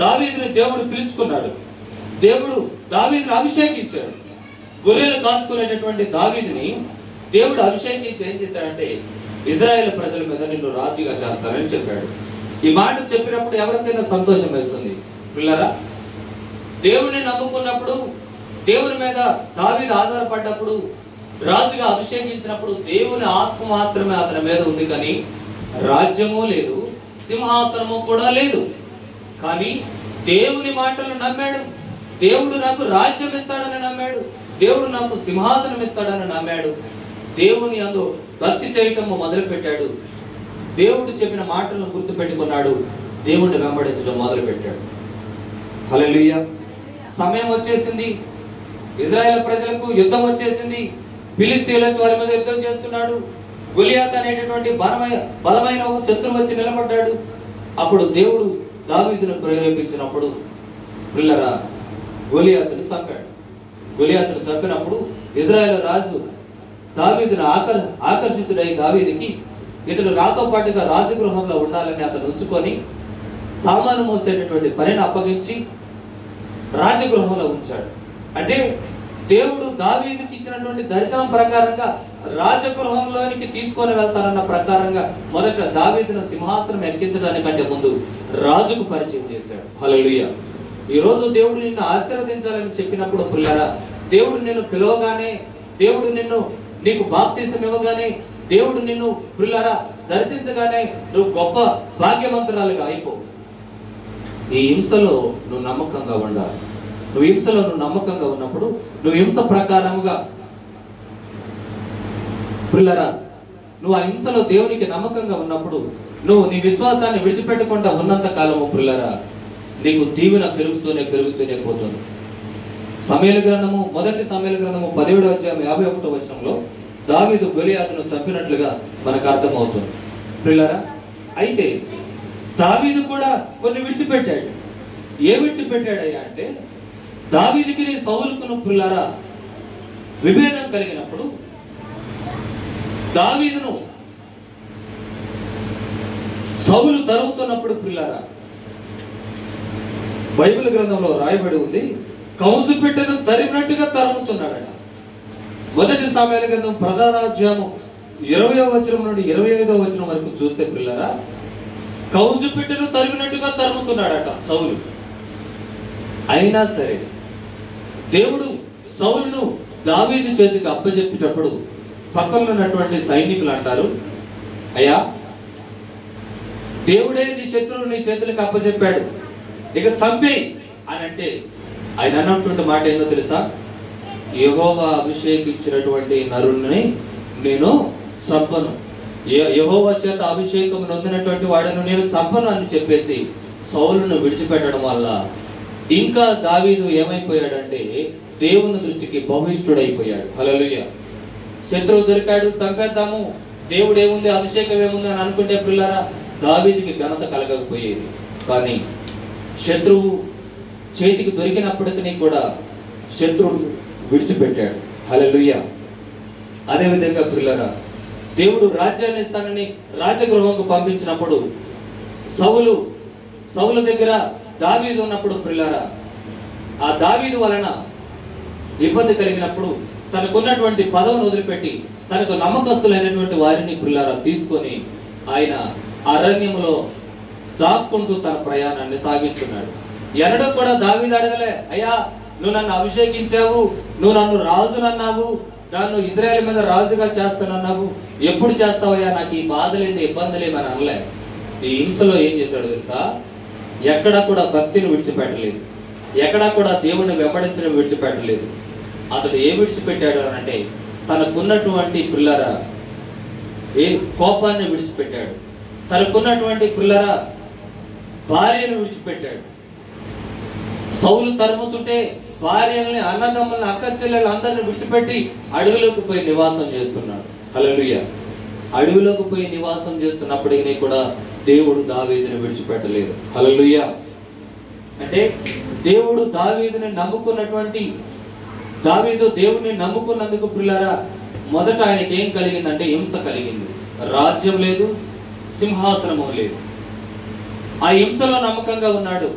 S1: దావీదుని దేవుడు పిలుచుకున్నాడు. దేవుడు దావీదుని అభిషేకించాడు. గొర్రెలు కాచుకునేటటువంటి దావీదుని దేవుడు అభిషేకించి ఏం చేశాడంటే, ఇజ్రాయేల్ ప్రజల మీద నిన్ను రాజుగా చేస్తానని చెప్పాడు. ఈ మాట చెప్పినప్పుడు ఎవరికైనా సంతోషం వేస్తుంది పిల్లరా. దేవుని నమ్ముకున్నప్పుడు, దేవుని మీద దావీదు ఆధారపడ్డప్పుడు, రాజుగా అభిషేకించినప్పుడు దేవుని ఆత్మ మాత్రమే అతని మీద ఉంది, కానీ రాజ్యము లేదు, సింహాసనము కూడా లేదు. కానీ దేవుని మాటలు నమ్మాడు. దేవుడు నాకు రాజ్యం ఇస్తాడని నమ్మాడు. దేవుడు నాకు సింహాసనం ఇస్తాడని నమ్మాడు. దేవుని యందు భక్తి చేయటము మొదలు పెట్టాడు. దేవుడు చెప్పిన మాటలను గుర్తు పెట్టుకున్నాడు. దేవుడిని వెంబడించడం మొదలు పెట్టాడు. హల్లెలూయా. సమయం వచ్చేసింది, ఇజ్రాయేల్ ప్రజలకు యుద్ధం వచ్చేసింది. ఫిలిష్తీయుల వారి మీద యుద్ధం చేస్తున్నాడు. గొలియాతు అనేటటువంటి బలమైన ఒక శత్రువు వచ్చి నిలబడ్డాడు. అప్పుడు దేవుడు దావీదును ప్రేరేపించినప్పుడు పిల్లరా గొలియాతును చంపాడు. గొలియాతును చంపినప్పుడు ఇజ్రాయేల్ రాజు దావీదును ఆకర్షితుడై దావీదుకి ఇతడు నాతో పాటుగా రాజగృహంలో ఉండాలని అతను ఉంచుకొని సామాను మోసేటటువంటి పనిని అప్పగించి రాజగృహంలో ఉంచాడు. అంటే దేవుడు దావీదుకి ఇచ్చినటువంటి దర్శనం ప్రకారంగా రాజగృహంలోనికి తీసుకొని వెళ్తారన్న ప్రకారంగా మొదట దావీదును సింహాసనం ఎక్కించడానికంటే ముందు రాజుకు పరిచయం చేశాడు. హల్లెలూయా. ఈ రోజు దేవుడు నిన్ను ఆశీర్వదించాలని చెప్పినప్పుడు ప్రియులారా, దేవుడు నిన్ను పిలవగానే, దేవుడు నీకు బాప్తిసం ఇవ్వగానే, దేవుడు నిన్ను ప్రియులారా దర్శించగానే నువ్వు గొప్ప భాగ్యవంతురాలుగా అయిపో. ఈ హింసలో నువ్వు నమ్మకంగా ఉండాలి. నువ్వు హింసలో నమ్మకంగా ఉన్నప్పుడు, నువ్వు హింస ప్రకారముగా ప్రియులారా నువ్వు ఆ హింసలో దేవునికి నమ్మకంగా ఉన్నప్పుడు, నువ్వు నీ విశ్వాసాన్ని విడిచిపెట్టకుండా ఉన్నంత కాలము ప్రియులారా నీకు దీవెన పెరుగుతూనే పోతుంది. సమూయేలు గ్రంథము, మొదటి సమూయేలు గ్రంథము 17వ అధ్యాయం 51వ వచనంలో దావీదు గొలియాతును చంపినట్లుగా మనకు అర్థమవుతుంది ప్రియులారా. అయితే దావీదు కూడా కొన్ని విడిచిపెట్టాడు. ఏ విడిచిపెట్టాడయ్యా అంటే, దావీదుకి సౌలుకును ప్రియులారా విభేదం కలిగినప్పుడు దావీదును సౌలు తరుముతున్నప్పుడు ప్రియులారా బైబిల్ గ్రంథంలో రాయబడి ఉంది, కౌసు పెట్టెను తరిమినట్టుగా తరుముతున్నాడట. మొదటి సమూయేలు గ్రంథం 10వ అధ్యాయము 20వ వచనం నుండి 25వ వచనం వరకు చూస్తే ప్రియులారా కౌసు పెట్టెను తరిమినట్టుగా తరుముతున్నాడట సౌలు. అయినా సరే దేవుడు సౌలును దావీదు చేతికి అప్పచెప్పేటప్పుడు పక్కన ఉన్నటువంటి సైనికులు అంటారు, అయ్యా దేవుడే నీ శత్రువులు నీ చేతులకు అప్పచెప్పాడు, ఇక చంపే అని అంటే ఆయన అన్నటువంటి మాట ఏందో తెలుసా? యెహోవా అభిషేకించినటువంటి నరుణ్ణి నేను చంపను, యెహోవా చేత అభిషేకం నొందినటువంటి వాడిని నేను చంపను అని చెప్పేసి సౌలును విడిచిపెట్టడం వల్ల ఇంకా దావీదు ఏమైపోయాడంటే దేవుని దృష్టికి బహిష్ఠుడైపోయాడు. హల్లెలూయా. శత్రువు దొరికాడు, చంపేద్దాము, దేవుడు ఏముంది, అభిషేకం ఏముంది అని అనుకుంటే పిల్లరా దావీదుకి ఘనత కలగకపోయేది. కానీ శత్రువు చేతికి దొరికినప్పటికీ కూడా శత్రువు విడిచిపెట్టాడు. హల్లెలూయా. అదేవిధంగా పిల్లరా దేవుడు రాజ్యాన్ని ఇస్తానని రాజగృహంకు పంపించినప్పుడు సౌలు దగ్గర దావీదు ఉన్నప్పుడు పిల్లరా ఆ దావీదు వలన ఇబ్బంది కలిగినప్పుడు తనకున్నటువంటి పదవిని వదిలిపెట్టి తనకు నమ్మకస్తులైనటువంటి వారిని పిల్లరా తీసుకొని ఆయన అరణ్యములో దాక్కుంటూ తన ప్రయాణాన్ని సాగిస్తున్నాడు. ఎన్నడూ కూడా దావీదు అడగలే, అయ్యా నువ్వు నన్ను అభిషేకించావు, నువ్వు నన్ను రాజునన్నావు, నన్ను ఇజ్రాయేల్ మీద రాజుగా చేస్తానన్నావు, ఎప్పుడు చేస్తావయ్యా, నాకు ఈ బాధలేని ఇబ్బందులేమని అనలే. ఈ హింసలో ఏం చేశాడు తెలుసా? ఎక్కడా కూడా భక్తిని విడిచిపెట్టలేదు, ఎక్కడా కూడా దేవుణ్ణి వెంబడించడం విడిచిపెట్టలేదు. అతడు ఏ విడిచిపెట్టాడు అని అంటే తనకున్నటువంటి పిల్లరా కోపాన్ని విడిచిపెట్టాడు, తనకున్నటువంటి పిల్లరా భార్యను విడిచిపెట్టాడు. సౌలు తరుముతుంటే భార్యల్ని, అన్నదమ్ముల్ని, అక్క చెల్లెలు అందరిని విడిచిపెట్టి అడవిలోకి పోయి నివాసం చేస్తున్నాడు. హల్లెలూయా. అడవిలోకి పోయి నివాసం చేస్తున్నప్పటికీ కూడా దేవుడు దావీదుని విడిచిపెట్టలేదు. హల్లెలూయా. అంటే దేవుడు దావీదుని నమ్ముకున్నటువంటి దావీదు దేవుడిని నమ్ముకున్నందుకు పిల్లరా మొదట ఆయనకి ఏం కలిగిందంటే హింస కలిగింది. రాజ్యం లేదు, సింహాసనము లేదు. ఆ హింసలో నమ్మకంగా ఉన్నాడు.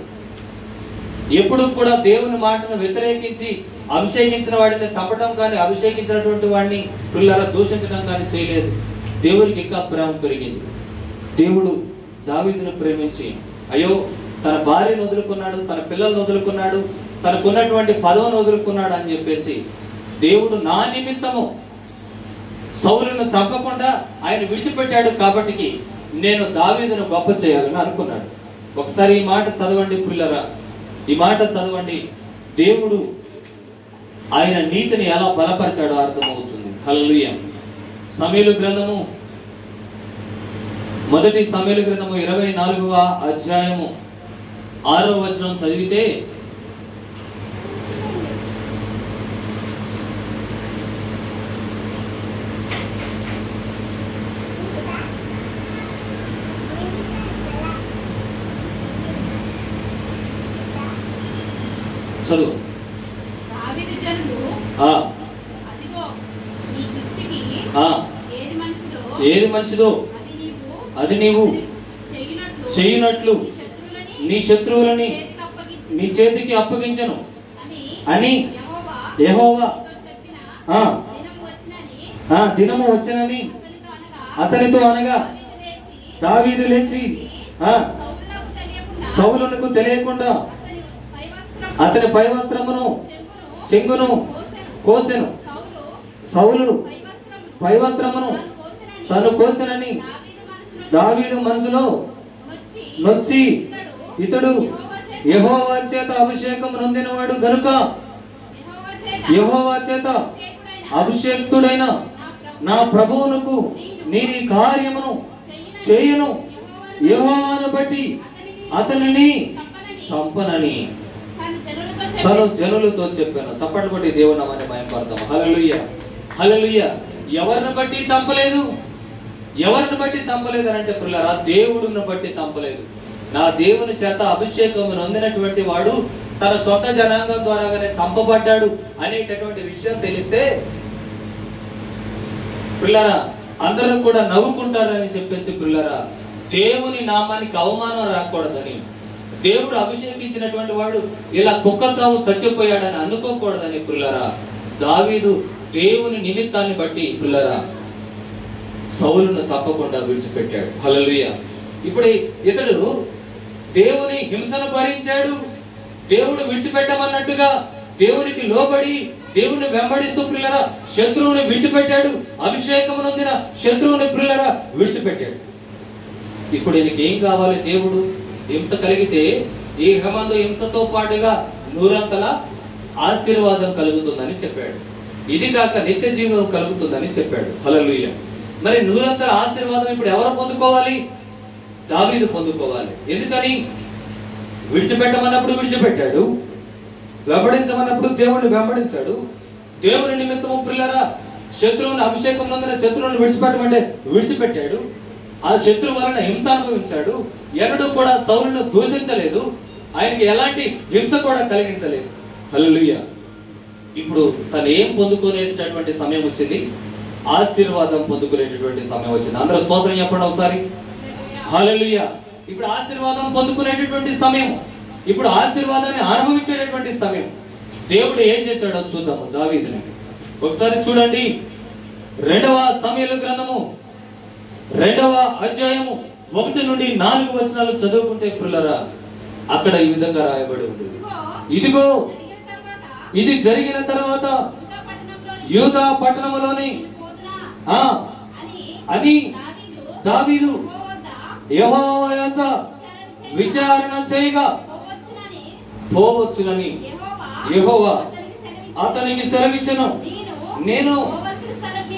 S1: ఎప్పుడు కూడా దేవుని మాటను వ్యతిరేకించి అభిషేకించిన వాడిని చంపడం కానీ అభిషేకించినటువంటి వాడిని పిల్లరా దూషించడం కానీ చేయలేదు. దేవుడికి ఇంకా ప్రేమ పెరిగింది. దేవుడు దావీదును ప్రేమించి అయ్యో తన భార్యను వదులుకున్నాడు, తన పిల్లలను వదులుకున్నాడు, తనకున్నటువంటి పదవిని వదులుకున్నాడు అని చెప్పేసి దేవుడు నా నిమిత్తము సౌలును చంపకుండా ఆయన విడిచిపెట్టాడు కాబట్టి నేను దావీదును గొప్ప చేయాలని అనుకున్నాడు. ఒకసారి ఈ మాట చదవండి పిల్లరా, ఈ మాట చదవండి. దేవుడు ఆయన నీతిని ఎలా బలపరిచాడో అర్థమవుతుంది. హల్లెలూయా. సమూయేలు గ్రంథము, మొదటి సమూయేలు గ్రంథము 24వ అధ్యాయము 6వ వచనం చదివితే చదువు. ఏది మంచిదో అది నీవు చేయునట్లు నీ శత్రువులని నీ చేతికి అప్పగించను అని యెహోవా దినము వచ్చనని అతనితో అనగా దావీదు లేచి సౌలునకు తెలియకుండా అతని పై వస్త్రమును చెంగును కోసెను. సౌలు పై వస్త్రమును తను కోసెనని దావీదు మనసులో నొచ్చి ఇతడు యెహోవా చేత అభిషేకం నొందినవాడు గనుక యెహోవా చేత అభిషేక్తుడైన నా ప్రభువునకు నేను ఈ కార్యమును చేయను, యెహోవాను బట్టి అతనిని చంపనని తను జనులతో చెప్పాను. చప్పట్లు బట్టి దేవుని నామాన్ని మహిమపడతాము. హల్లెలూయా, హల్లెలూయా. ఎవరిని బట్టి చంపలేదు, ఎవరిని బట్టి చంపలేదు అని అంటే పిల్లరా, దేవుడిని బట్టి చంపలేదు. నా దేవుని చేత అభిషేకం నొందినటువంటి వాడు తన సొంత జనాంగం ద్వారాగానే చంపబడ్డాడు అనేటటువంటి విషయం తెలిస్తే పిల్లరా అందరూ కూడా నవ్వుకుంటారని చెప్పేసి పిల్లరా, దేవుని నామానికి అవమానం రాకూడదని, దేవుడు అభిషేకించినటువంటి వాడు ఇలా కుక్క చావు చచ్చిపోయాడని అనుకోకూడదని పిల్లరా, దావీదు దేవుని నిమిత్తాన్ని బట్టి పిల్లరా సౌలును చంపకుండా విడిచిపెట్టాడు. హల్లెలూయా. ఇప్పుడు ఇతడు దేవుని హింసను భరించాడు, దేవుడు విడిచిపెట్టమన్నట్టుగా దేవునికి లోబడి దేవుని వెంబడిస్తూ పిల్లరా శత్రువుని విడిచిపెట్టాడు. అభిషేకం నొందిన శత్రువుని పిల్లరా విడిచిపెట్టాడు. ఇప్పుడు ఈయనకి ఏం కావాలి? దేవుడు హింస కలిగితే ఈ హేమందు హింసతో పాటుగా నూరంతల ఆశీర్వాదం కలుగుతుందని చెప్పాడు. ఇది కాక నిత్య జీవం కలుగుతుందని చెప్పాడు. హల్లెలూయా. మరి నూరంతల ఆశీర్వాదం ఇప్పుడు ఎవరు పొందుకోవాలి? దావీదు పొందుకోవాలి. ఎందుకని? విడిచిపెట్టమన్నప్పుడు విడిచిపెట్టాడు, వెంబడించమన్నప్పుడు దేవుడిని వెంబడించాడు. దేవుని నిమిత్తము పిల్లరా శత్రువుని అభిషేకం నొందిన శత్రువుని విడిచిపెట్టమంటే విడిచిపెట్టాడు. ఆ శత్రువు వలన హింస అనుభవించాడు. ఎన్నడూ కూడా సౌలును దూషించలేదు, ఆయనకి ఎలాంటి హింస కూడా కలిగించలేదు. హల్లెలూయా. ఇప్పుడు తను ఏం పొందుకునేటటువంటి సమయం వచ్చింది? ఆశీర్వాదం పొందుకునేటటువంటి సమయం వచ్చింది. అందరూ స్తోత్రం చెప్పండి ఒకసారి. హల్లెలూయా. ఇప్పుడు ఆశీర్వాదం పొందుకునేటటువంటి సమయం, ఇప్పుడు ఆశీర్వాదాన్ని అనుభవించేటటువంటి సమయం. దేవుడు ఏం చేశాడో చూద్దాము దావీదుని. ఒకసారి చూడండి, 2వ సమూయేలు గ్రంథము 2వ అధ్యాయము 1 నుండి 4 వచనాలు చదువుకుంటే పిల్లరా అక్కడ ఈ విధంగా రాయబడి ఉంది. ఇదిగో ఇది జరిగిన తర్వాత యూదా పట్టణంలోని అని దావీదు యెహోవా యొద్ద విచారణ చేయగా పోవచ్చునని యెహోవా అతనికి సెలవిచ్చెను. నేను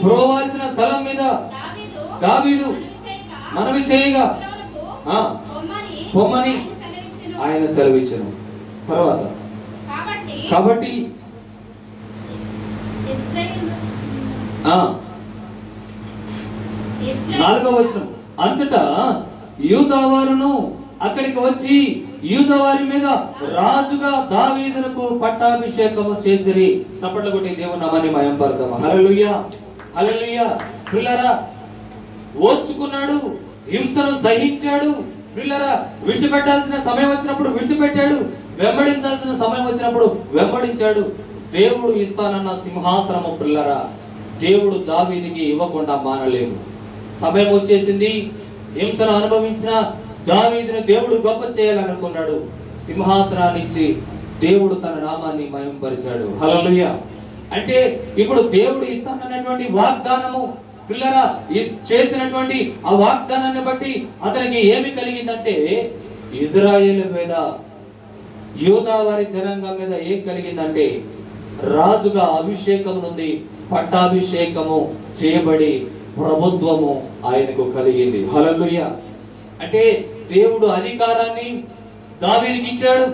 S1: పోవలసిన స్థలం మీద దావీదు మనవి చేయగా పొమ్మని ఆయన సెలవిచ్చెను. తర్వాత కాబట్టి 4వ వచనం, అంతటా యూదావారును అక్కడికి వచ్చి యూదావారి మీద రాజుగా దావీదునకు పట్టాభిషేకము చేసిరి. చప్పట్లు కొట్టి దేవుని నామాన్ని మహిమపడతాము. హల్లెలూయా, హల్లెలూయా. పిల్లరా ఓర్చుకున్నాడు, హింసను సహించాడు. పిల్లరా విడిచిపెట్టాల్సిన సమయం వచ్చినప్పుడు విడిచిపెట్టాడు, వెంబడించాల్సిన సమయం వచ్చినప్పుడు వెంబడించాడు. దేవుడు ఇస్తానన్న సింహాసనము పిల్లరా దేవుడు దావీదుకి ఇవ్వకుండా మానలేదు. సమయం వచ్చేసింది, హింసను అనుభవించిన దావీదును దేవుడు గొప్ప చేయాలనుకున్నాడు. సింహాసనాన్ని ఇచ్చి దేవుడు తన నామాన్ని మహిమపరిచాడు. హల్లెలూయా. అంటే ఇప్పుడు దేవుడు ఇస్తానన్నటువంటి వాగ్దానము పిల్లరా చేసినటువంటి ఆ వాగ్దానాన్ని బట్టి అతనికి ఏమి కలిగిందంటే ఇజ్రాయేలు మీద యూదా వారి జనాంగం మీద ఏం కలిగిందంటే రాజుగా అభిషేకం నుండి పట్టాభిషేకము చేయబడి ప్రభుత్వము ఆయనకు కలిగింది. హల్లెలూయా. అంటే దేవుడు అధికారాన్ని దావీదుకి ఇచ్చాడు.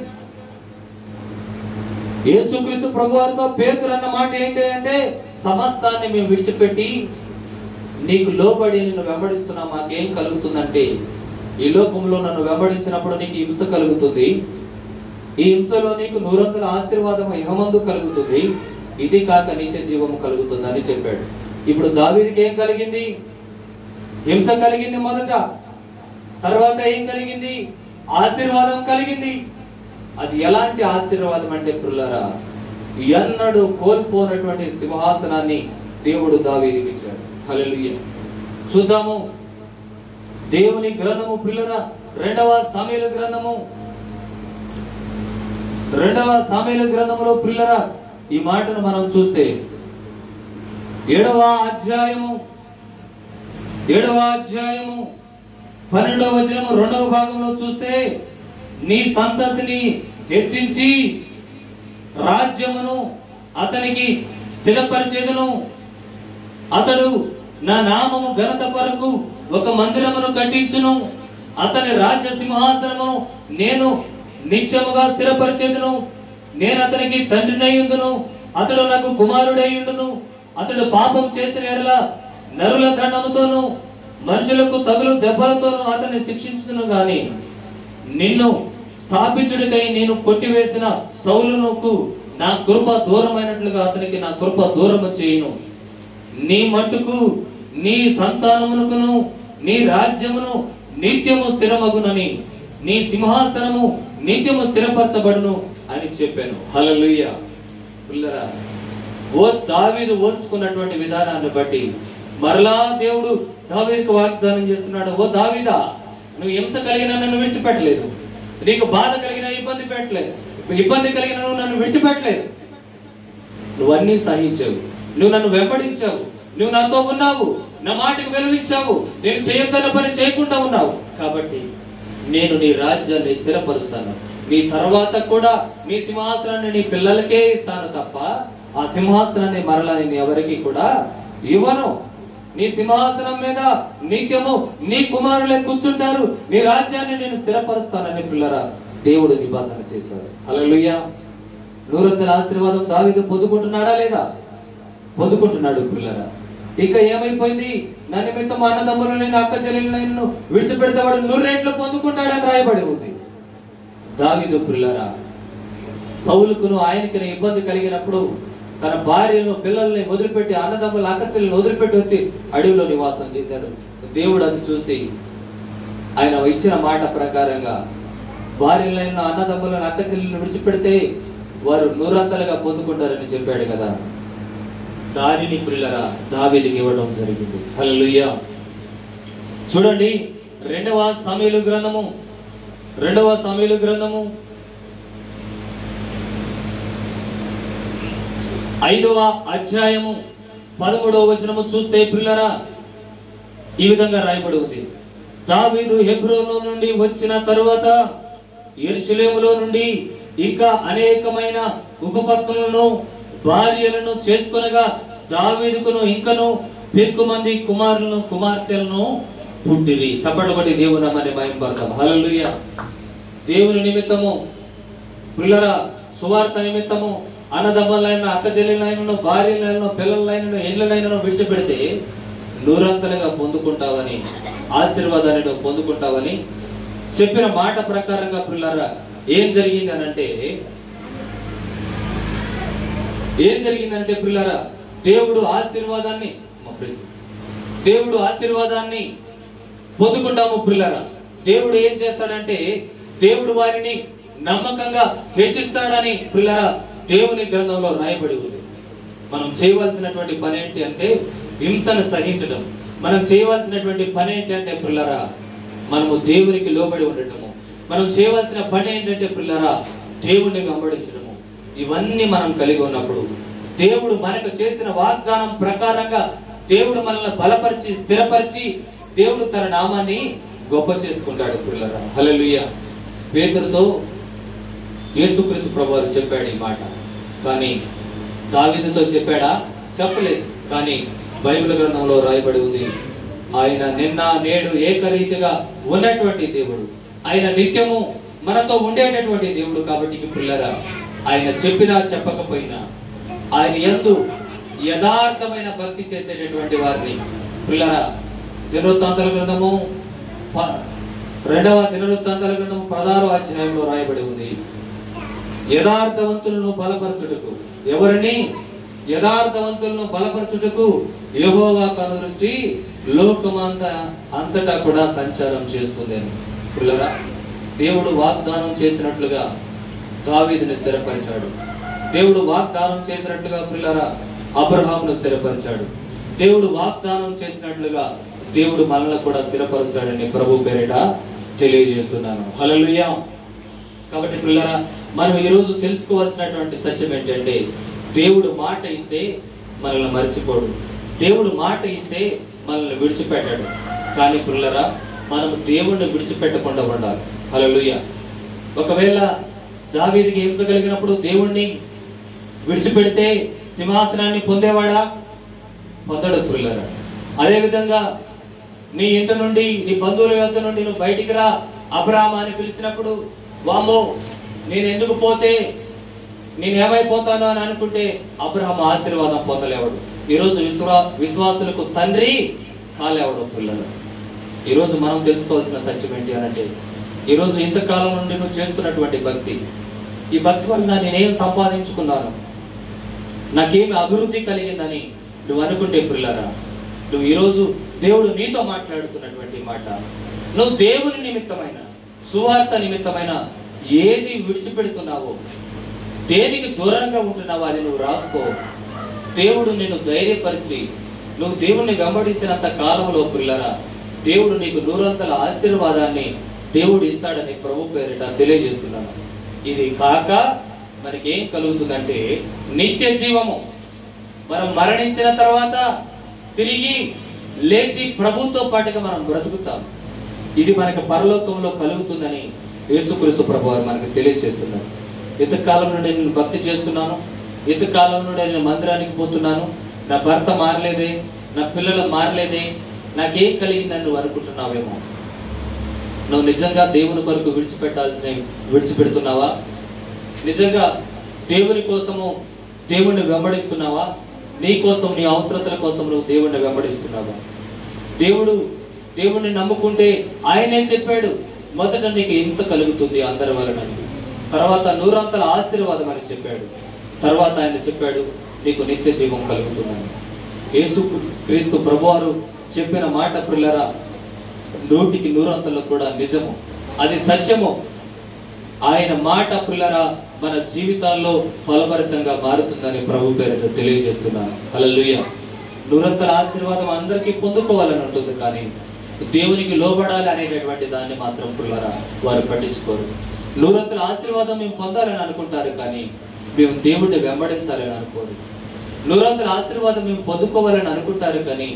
S1: యేసుక్రీస్తు ప్రభువారితో పేతురు అన్న మాట ఏంటి అంటే సమస్తాన్ని మేము విడిచిపెట్టి నీకు లోబడి నిన్ను వెంబడిస్తున్నా మాకేం కలుగుతుందంటే ఈ లోకంలో నన్ను వెంబడించినప్పుడు నీకు హింస కలుగుతుంది, ఈ హింసలో నీకు 100 ఆశీర్వాదం ఇహమందు కలుగుతుంది, ఇది కాక నిత్య జీవము కలుగుతుంది అని చెప్పాడు. ఇప్పుడు దావీదుకి ఏం కలిగింది? హింస కలిగింది మొదట, తర్వాత ఏం కలిగింది? ఆశీర్వాదం కలిగింది. అది ఎలాంటి ఆశీర్వాదం అంటే పిల్లరా ఎన్నడూ కోల్పోనటువంటి సింహాసనాన్ని దేవుడు దావీదుకి ఇచ్చాడు. హల్లెలూయా. చూద్దాము దేవుని గ్రంథము పిల్లరా, 2వ సమూయేలు గ్రంథములో పిల్లరా ఈ మాటను మనం చూస్తే 7వ అధ్యాయము 12వ వచనము 2వ భాగంలో చూస్తే, నీ సంతతిని హెచ్చించి రాజ్యమును అతనికి స్థిరపరిచేదను, అతడు నా నామము ఘనత కొరకు ఒక మందిరమును కట్టించును, అతని రాజ్య సింహాసనము నేను నిత్యముగా స్థిరపరిచేదను, నేను అతనికి తండ్రినయ్యుండును, అతడు నాకు కుమారుడయ్యుండును, అతడు పాపం చేసిన ఎడల నరుల దండముతోను మనుషులకు తగులు దెబ్బలతోను అతన్ని శిక్షించును గాని నిన్ను స్థాపించుడికై నేను కొట్టివేసిన సౌలునకు నా కృప దూరమైనట్లుగా అతనికి నా కృప దూరము చేయును. నీ మట్టుకు నీ సంతానమునకును నీ రాజ్యమును నిత్యము స్థిరమగునని, నీ సింహాసనము నిత్యము స్థిరపరచబడును అని చెప్పాను. హల్లెలూయా. పిల్లరా, దావీదు ఓర్చుకున్నటువంటి విధానాన్ని బట్టి మరలా దేవుడు దావీదుకు వాగ్దానం చేస్తున్నాడు. ఓ దావీదా, నువ్వు హింస కలిగిన నన్ను విడిచిపెట్టలేదు, నీకు బాధ కలిగిన ఇబ్బంది కలిగిన నువ్వు నన్ను విడిచిపెట్టలేదు, నువ్వన్నీ సహించావు, నువ్వు నన్ను వెంబడించావు, నువ్వు నాతో ఉన్నావు, నా మాటకు వెలువిచ్చావు, నేను చేయొద్దన్న పని చేయకుండా ఉన్నావు, కాబట్టి నేను నీ రాజ్యాన్ని స్థిరపరుస్తాను, నీ తర్వాత కూడా నీ సింహాసనాన్ని నీ పిల్లలకే ఇస్తాను తప్ప ఆ సింహాసనాన్ని మరలా నేను ఎవరికి కూడా ఇవ్వను. నీ సింహాసనం మీద నిత్యము నీ కుమారులే కూర్చుంటారు, నీ రాజ్యాన్ని నేను స్థిరపరుస్తానని పిల్లరా దేవుడు నిబంధన చేశాడు. హల్లెలూయా. 100 ఆశీర్వాదం దావీదు పొందుకుంటున్నాడా లేదా? పొందుకుంటున్నాడు పిల్లరా. ఇక ఏమైపోయింది? నా నిమిత్తం అన్నదమ్ములు నేను అక్క చెల్లెలను విడిచిపెడితే వాడు 100 రెట్లు పొందుకుంటాడని రాయబడి ఉంది. దావీదు పిల్లరా సౌలుకును ఆయనకి ఇబ్బంది కలిగినప్పుడు తన భార్యను పిల్లల్ని వదిలిపెట్టి అన్నదమ్ముల అక్క చెల్లెలను వదిలిపెట్టి వచ్చి అడవిలో నివాసం చేశాడు. దేవుడు అది చూసి ఆయన ఇచ్చిన మాట ప్రకారంగా భార్యలైన అన్నదమ్ములను అక్క చెల్లెలను విడిచిపెడితే వారు 100 పొందుకుంటారని చెప్పాడు కదా. దానిని పిల్లరా దావీదుకి ఇవ్వడం జరిగింది. హల్లెలూయా. చూడండి 2వ సమూయేలు గ్రంథము 5వ అధ్యాయము 13వ వచనము చూస్తే పిల్లరా ఈ విధంగా రాయబడి ఉంది. దావీదు హెబ్రోను నుండి వచ్చిన తరువాత యెరూషలేములో నుండి ఇంకా అనేకమైన ఉపపత్నులను భార్యలను చేసుకొనగా దావీదుకును ఇంకను పెక్కుమంది కుమారులను కుమార్తెలను పుట్టిరి. చప్పట్లు కొట్టి దేవుని నామాన్ని మహిమపడతాం. హల్లెలూయా. దేవుని నిమిత్తము పిల్లరా సువార్త నిమిత్తము అన్నదమ్ములైన అక్క చెల్లెలైనను భార్యలైనను పిల్లలైనను ఎండ్లైనను విడిచిపెడితే 100 పొందుకుంటావని, ఆశీర్వాదాన్ని పొందుకుంటావని చెప్పిన మాట ప్రకారంగా పిల్లరా ఏం జరిగిందనంటే పిల్లరా దేవుడు ఆశీర్వాదాన్ని పొందుకుంటాము పిల్లరా. దేవుడు ఏం చేస్తాడంటే దేవుడు వారిని నమ్మకంగా హెచ్చిస్తాడని పిల్లరా దేవుని గ్రంథంలో రాయబడి ఉంది. మనం చేయవలసినటువంటి పని ఏంటి అంటే హింసను సహించడం. మనం చేయవలసినటువంటి పని ఏంటి అంటే పిల్లరా మనము దేవునికి లోబడి ఉండటము. మనం చేయవలసిన పని ఏంటంటే పిల్లరా దేవుణ్ణి వెంబడించడము. ఇవన్నీ మనం కలిగి ఉన్నప్పుడు దేవుడు మనకు చేసిన వాగ్దానం ప్రకారంగా దేవుడు మనల్ని బలపరిచి స్థిరపరిచి దేవుడు తన నామాన్ని గొప్ప చేసుకుంటాడు పిల్లరా. హల్లెలూయా. పేతురుతో యేసుక్రీస్తు ప్రభువు చెప్పాడు ఈ మాట, కానీ దావీదుతో చెప్పాడా? చెప్పలేదు. కానీ బైబిల్ గ్రంథంలో రాయబడి ఉంది ఆయన నిన్న నేడు ఏకరీతిగా ఉన్నటువంటి దేవుడు, ఆయన నిత్యము మనతో ఉండేటటువంటి దేవుడు. కాబట్టి పిల్లరా ఆయన చెప్పినా చెప్పకపోయినా ఆయన యందు యథార్థమైన భక్తి చేసేటటువంటి వారిని పిల్లరా దినవృత్తాంతాల గ్రంథము 2వ దినవృత్తాంతాల గ్రంథము 16వ అధ్యాయంలో రాయబడి ఉంది యథార్థవంతులను బలపరచుటకు. ఎవరిని? యథార్థవంతులను బలపరచుటకు యెహోవా కనుదృష్టి లోకమంతటా కూడా సంచారం చేస్తుంది అని. పిల్లరా దేవుడు వాగ్దానం చేసినట్లుగా దావీదుని స్థిరపరిచాడు. దేవుడు వాగ్దానం చేసినట్లుగా పిల్లరా అబ్రహామును స్థిరపరిచాడు. దేవుడు వాగ్దానం చేసినట్లుగా దేవుడు మనల్ని కూడా స్థిరపరుస్తాడని ప్రభు పేరిట తెలియజేస్తున్నాను. హల్లెలూయా. కాబట్టి పిల్లరా, మనం ఈరోజు తెలుసుకోవాల్సినటువంటి సత్యం ఏంటంటే, దేవుడు మాట ఇస్తే మనల్ని మర్చిపోడు, దేవుడు మాట ఇస్తే మనల్ని విడిచిపెట్టాడు. కానీ పిల్లరా, మనం దేవుణ్ణి విడిచిపెట్టకుండా ఉండాలి. హల్లెలూయా. ఒకవేళ దావీదుకి హింస కలిగినప్పుడు దేవుణ్ణి విడిచిపెడితే సింహాసనాన్ని పొందేవాడా? పొందడు పిల్లరా. అదేవిధంగా నీ ఇంటి నుండి, నీ బంధువుల యొద్ద నుండి నువ్వు బయటికి రా అబ్రాహాము అని పిలిచినప్పుడు, వామ్మో నేను ఎందుకు పోతే నేనేమైపోతాను అని అనుకుంటే అబ్రాహాము ఆశీర్వాదం పొందలేవాడు. ఈరోజు విశ్వాసులకు తండ్రి కాలేవాడు పిల్లలు. ఈరోజు మనం తెలుసుకోవాల్సిన సత్యం ఏంటి అనంటే, ఈరోజు ఇంతకాలం నుండి నువ్వు చేస్తున్నటువంటి భక్తి, ఈ భక్తి వల్ల నేనేం సంపాదించుకున్నాను, నాకేమి అభివృద్ధి కలిగిందని నువ్వు అనుకుంటే పిల్లరా, నువ్వు ఈరోజు దేవుడు నీతో మాట్లాడుతున్నటువంటి మాట, నువ్వు దేవుని నిమిత్తమైన, సువార్త నిమిత్తమైన ఏది విడిచిపెడుతున్నావో, దేనికి దూరంగా ఉంటున్నావో అది నువ్వు రాసుకో. దేవుడు నిన్ను ధైర్యపరిచి నువ్వు దేవుణ్ణి వెంబడించినంత కాలంలో పిల్లరా, దేవుడు నీకు 100 ఆశీర్వాదాన్ని దేవుడు ఇస్తాడని ప్రభు పేరిట తెలియజేస్తున్నాను. ఇది కాక మనకేం కలుగుతుందంటే నిత్య జీవము. మనం మరణించిన తర్వాత తిరిగి లేచి ప్రభుతో పాటుగా మనం బ్రతుకుతాం. ఇది మనకు పరలోకంలో కలుగుతుందని యేసుక్రీస్తు ప్రభువారు మనకు తెలియజేస్తున్నారు. ఎంతకాలం నుండి నేను భక్తి చేస్తున్నాను, ఎంతకాలం నుండి నేను మందిరానికి పోతున్నాను, నా భర్త మారలేదే, నా పిల్లలు మారలేదే, నాకేం కలిగిందని నువ్వు అనుకుంటున్నావేమో. నువ్వు నిజంగా దేవుని కొరకు విడిచిపెడుతున్నావా? నిజంగా దేవుని కోసము దేవుణ్ణి వెంబడిస్తున్నావా? నీ కోసం, నీ అవసరతల కోసం నువ్వు దేవుణ్ణి వెంబడిస్తున్నావా? దేవుణ్ణి నమ్ముకుంటే ఆయనే చెప్పాడు, మొదట నీకు హింస కలుగుతుంది అందరి వలన, తర్వాత 100 ఆశీర్వాదం అని చెప్పాడు, తర్వాత ఆయన చెప్పాడు నీకు నిత్య జీవం కలుగుతుందని. యేసు క్రీస్తు ప్రభువారు చెప్పిన మాట పిల్లరా 100కి 100 కూడా నిజము, అది సత్యము. ఆయన మాట పిల్లరా మన జీవితాల్లో ఫలభరితంగా మారుతుందని ప్రభు పేరిట తెలియజేస్తున్నాను. హల్లెలూయా. 100 ఆశీర్వాదం అందరికీ పొందుకోవాలని ఉంటుంది, కానీ దేవునికి లోబడాలి అనేటటువంటి దాన్ని మాత్రం పిల్లరా వారు పట్టించుకోరు. 100 ఆశీర్వాదం మేము పొందాలని అనుకుంటారు, కానీ మేము దేవుడిని వెంబడించాలని అనుకోరు. 100 ఆశీర్వాదం మేము పొందుకోవాలని అనుకుంటారు, కానీ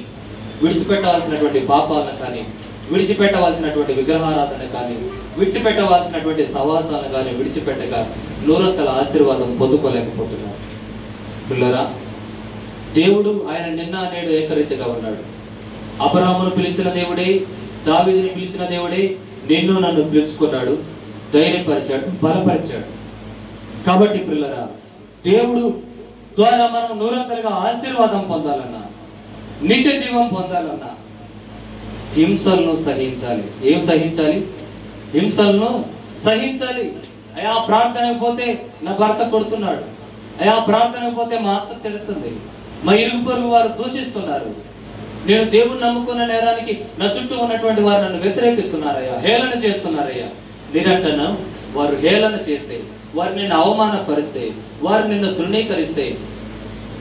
S1: విడిచిపెట్టవలసినటువంటి పాపాలను కానీ, విడిచిపెట్టవలసినటువంటి విగ్రహారాధన కానీ, విడిచిపెట్టవలసినటువంటి సవాసాలను కానీ విడిచిపెట్టగా 100 ఆశీర్వాదం పొందుకోలేకపోతున్నారు. పిల్లరా, దేవుడు ఆయన నిన్న నేడు ఏకరీతిగా ఉన్నాడు. అబ్రాహామును పిలిచిన దేవుడే, దావీదుని పిలిచిన దేవుడే నిన్ను నన్ను పిలుచుకున్నాడు, ధైర్యపరిచాడు, బలపరిచాడు. కాబట్టి పిల్లరా, దేవుడు ద్వారా మనం 100 ఆశీర్వాదం పొందాలన్నా, నిత్య జీవం పొందాలన్నా హింసలను సహించాలి. ఏం సహించాలి? హింసలను సహించాలి. అయా ప్రార్థనకు పోతే నా భర్త కొడుతున్నాడు, అయా ప్రార్థనకు పోతే మా అత్త తిడుతుంది, మా ఇరుగు పొరుగు వారు దూషిస్తున్నారు, నేను దేవుని నమ్ముకున్న నేరానికి నా చుట్టూ ఉన్నటువంటి వారు నన్ను వ్యతిరేకిస్తున్నారయ్యా, హేళన చేస్తున్నారయ్యా. నేనంటాను, వారు హేళన చేస్తే, వారు నిన్ను అవమానపరిస్తే, వారు నిన్ను తృణీకరిస్తే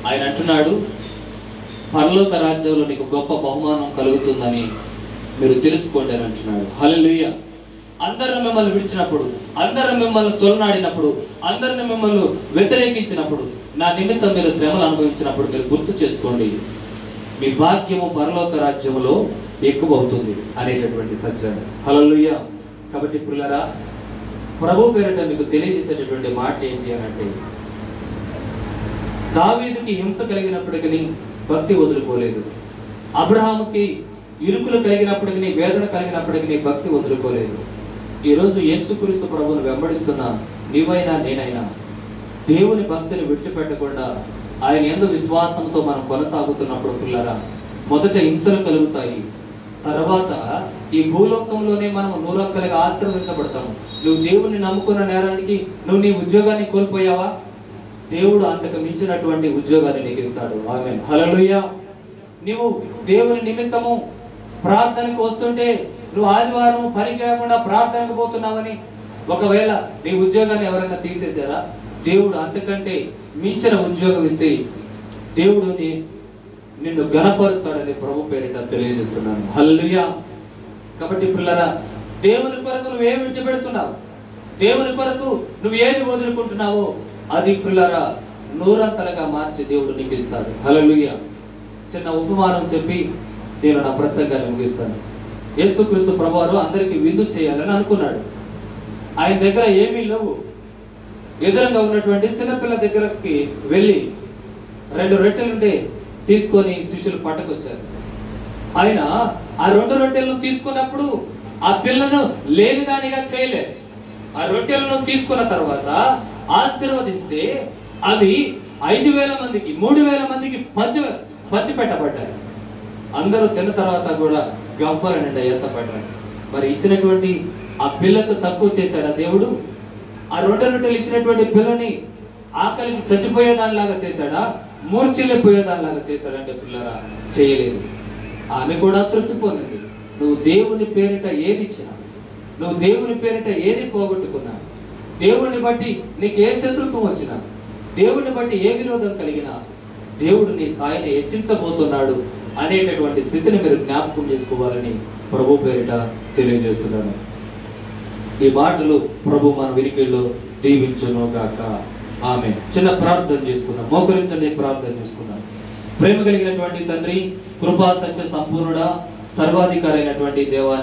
S1: ఆయన అంటున్నాడు, పరలోక రాజ్యంలో నీకు గొప్ప బహుమానం కలుగుతుందని మీరు తెలుసుకోండి అని అంటున్నాడు. హల్లెలూయా. అందరూ మిమ్మల్ని విడిచినప్పుడు, అందరూ మిమ్మల్ని తొలనాడినప్పుడు, అందరిని మిమ్మల్ని వ్యతిరేకించినప్పుడు, నా నిమిత్తం మీరు శ్రమలు అనుభవించినప్పుడు మీరు గుర్తు చేసుకోండి, మీ భాగ్యము పరలోక రాజ్యములో ఎక్కువ అవుతుంది అనేటటువంటి సత్యాన్ని. హల్లెలూయా. కాబట్టి పిల్లరా, ప్రభు పేరిట మీకు తెలియజేసేటటువంటి మాట ఏంటి అని అంటే, దావీదుకి హింస కలిగినప్పటికీ భక్తి వదులుకోలేదు, అబ్రహాముకి ఇరుకులు కలిగినప్పటికీ, వేదన కలిగినప్పటికీ భక్తి వదులుకోలేదు. ఈరోజు యేసుక్రీస్తు ప్రభువును వెంబడిస్తున్న నీవైనా నేనైనా దేవుని భక్తిని విడిచిపెట్టకుండా ఆయన యందు విశ్వాసంతో మనం కొనసాగుతున్నప్పుడు పిల్లరా, మొదట హింసలు కలుగుతాయి, తర్వాత ఈ భూలోకంలోనే మనం 100 ఆశీర్వదించబడతాము. నువ్వు దేవుణ్ణి నమ్ముకున్న నేరానికి నువ్వు నీ ఉద్యోగాన్ని కోల్పోయావా? దేవుడు అంతకు మించినటువంటి ఉద్యోగాన్ని నీకు ఇస్తాడు. ఆమేన్. హల్లెలూయా. నువ్వు దేవుని నిమిత్తము ప్రార్థనకు వస్తుంటే, నువ్వు ఆదివారం పని చేయకుండా ప్రార్థనకు పోతున్నావని ఒకవేళ నీ ఉద్యోగాన్ని ఎవరైనా తీసేశారా? దేవుడు అంతకంటే మించిన ఉద్యోగం ఇస్తే దేవుడు నిన్ను ఘనపరుస్తాడని ప్రభు పేరిట తెలియజేస్తున్నాను. హల్లెలూయా. కాబట్టి పిల్లరా, దేవుని కొరకు నువ్వు ఏమి విడిచిపెడుతున్నావు, దేవుని కొరకు నువ్వు ఏది వదులుకుంటున్నావో అది పిల్లరా నూరంతలుగా మార్చి దేవుడు నీకు ఇస్తాడు. హల్లెలూయా. చిన్న ఉపమానం చెప్పి నేను నా ప్రసంగాన్ని ముగిస్తాను. యేసుక్రీస్తు ప్రభువారు అందరికీ విందు చేయాలని అనుకున్నాడు. ఆయన దగ్గర ఏమీ లేవు. ఎదురుగా ఉన్నటువంటి చిన్నపిల్ల దగ్గరకి వెళ్ళి 2 రొట్టెలుంటే తీసుకొని శిష్యులు పట్టుకొచ్చారు. ఆయన ఆ 2 రొట్టెలను తీసుకున్నప్పుడు ఆ పిల్లను లేనిదానిగా చేయలేదు. ఆ రొట్టెలను తీసుకున్న తర్వాత ఆశీర్వదిస్తే అవి 5,000 మందికి 3,000 మందికి పంచి పెట్టబడ్డాయి. అందరూ తిన్న తర్వాత కూడా గంపల నిండా ఎత్తపడ్డారు. మరి ఇచ్చినటువంటి ఆ పిల్లకు తక్కువ చేశాడా దేవుడు? ఆ 2 రొట్టెలు ఇచ్చినటువంటి పిల్లని ఆకలికి చచ్చిపోయేదానిలాగా చేశాడా? మూర్ఛిల్లిపోయేదానిలాగా చేశాడంటే పిల్లరా చేయలేదు. ఆమె కూడా తృప్తి పొందింది. నువ్వు దేవుని పేరిట ఏది ఇచ్చినా, నువ్వు దేవుని పేరిట ఏది పోగొట్టుకున్నా, దేవుడిని బట్టి నీకు ఏ శత్రుత్వం వచ్చినా, దేవుడిని బట్టి ఏ విరోధం కలిగినా దేవుడు నీ స్థాయిని హెచ్చించబోతున్నాడు అనేటటువంటి స్థితిని మీరు జ్ఞాపకం చేసుకోవాలని ప్రభు పేరిట తెలియజేస్తున్నాను. ఈ మాటలు ప్రభు మన వినికిల్లో దీవించును గాక. ఆమె చిన్న ప్రార్థన చేసుకుందాం. మోకరించండి, ప్రార్థన చేసుకుందాం. ప్రేమ కలిగినటువంటి తండ్రి, కృపా సత్య సంపూర్ణుడా, సర్వాధికారి అయినటువంటి దేవా,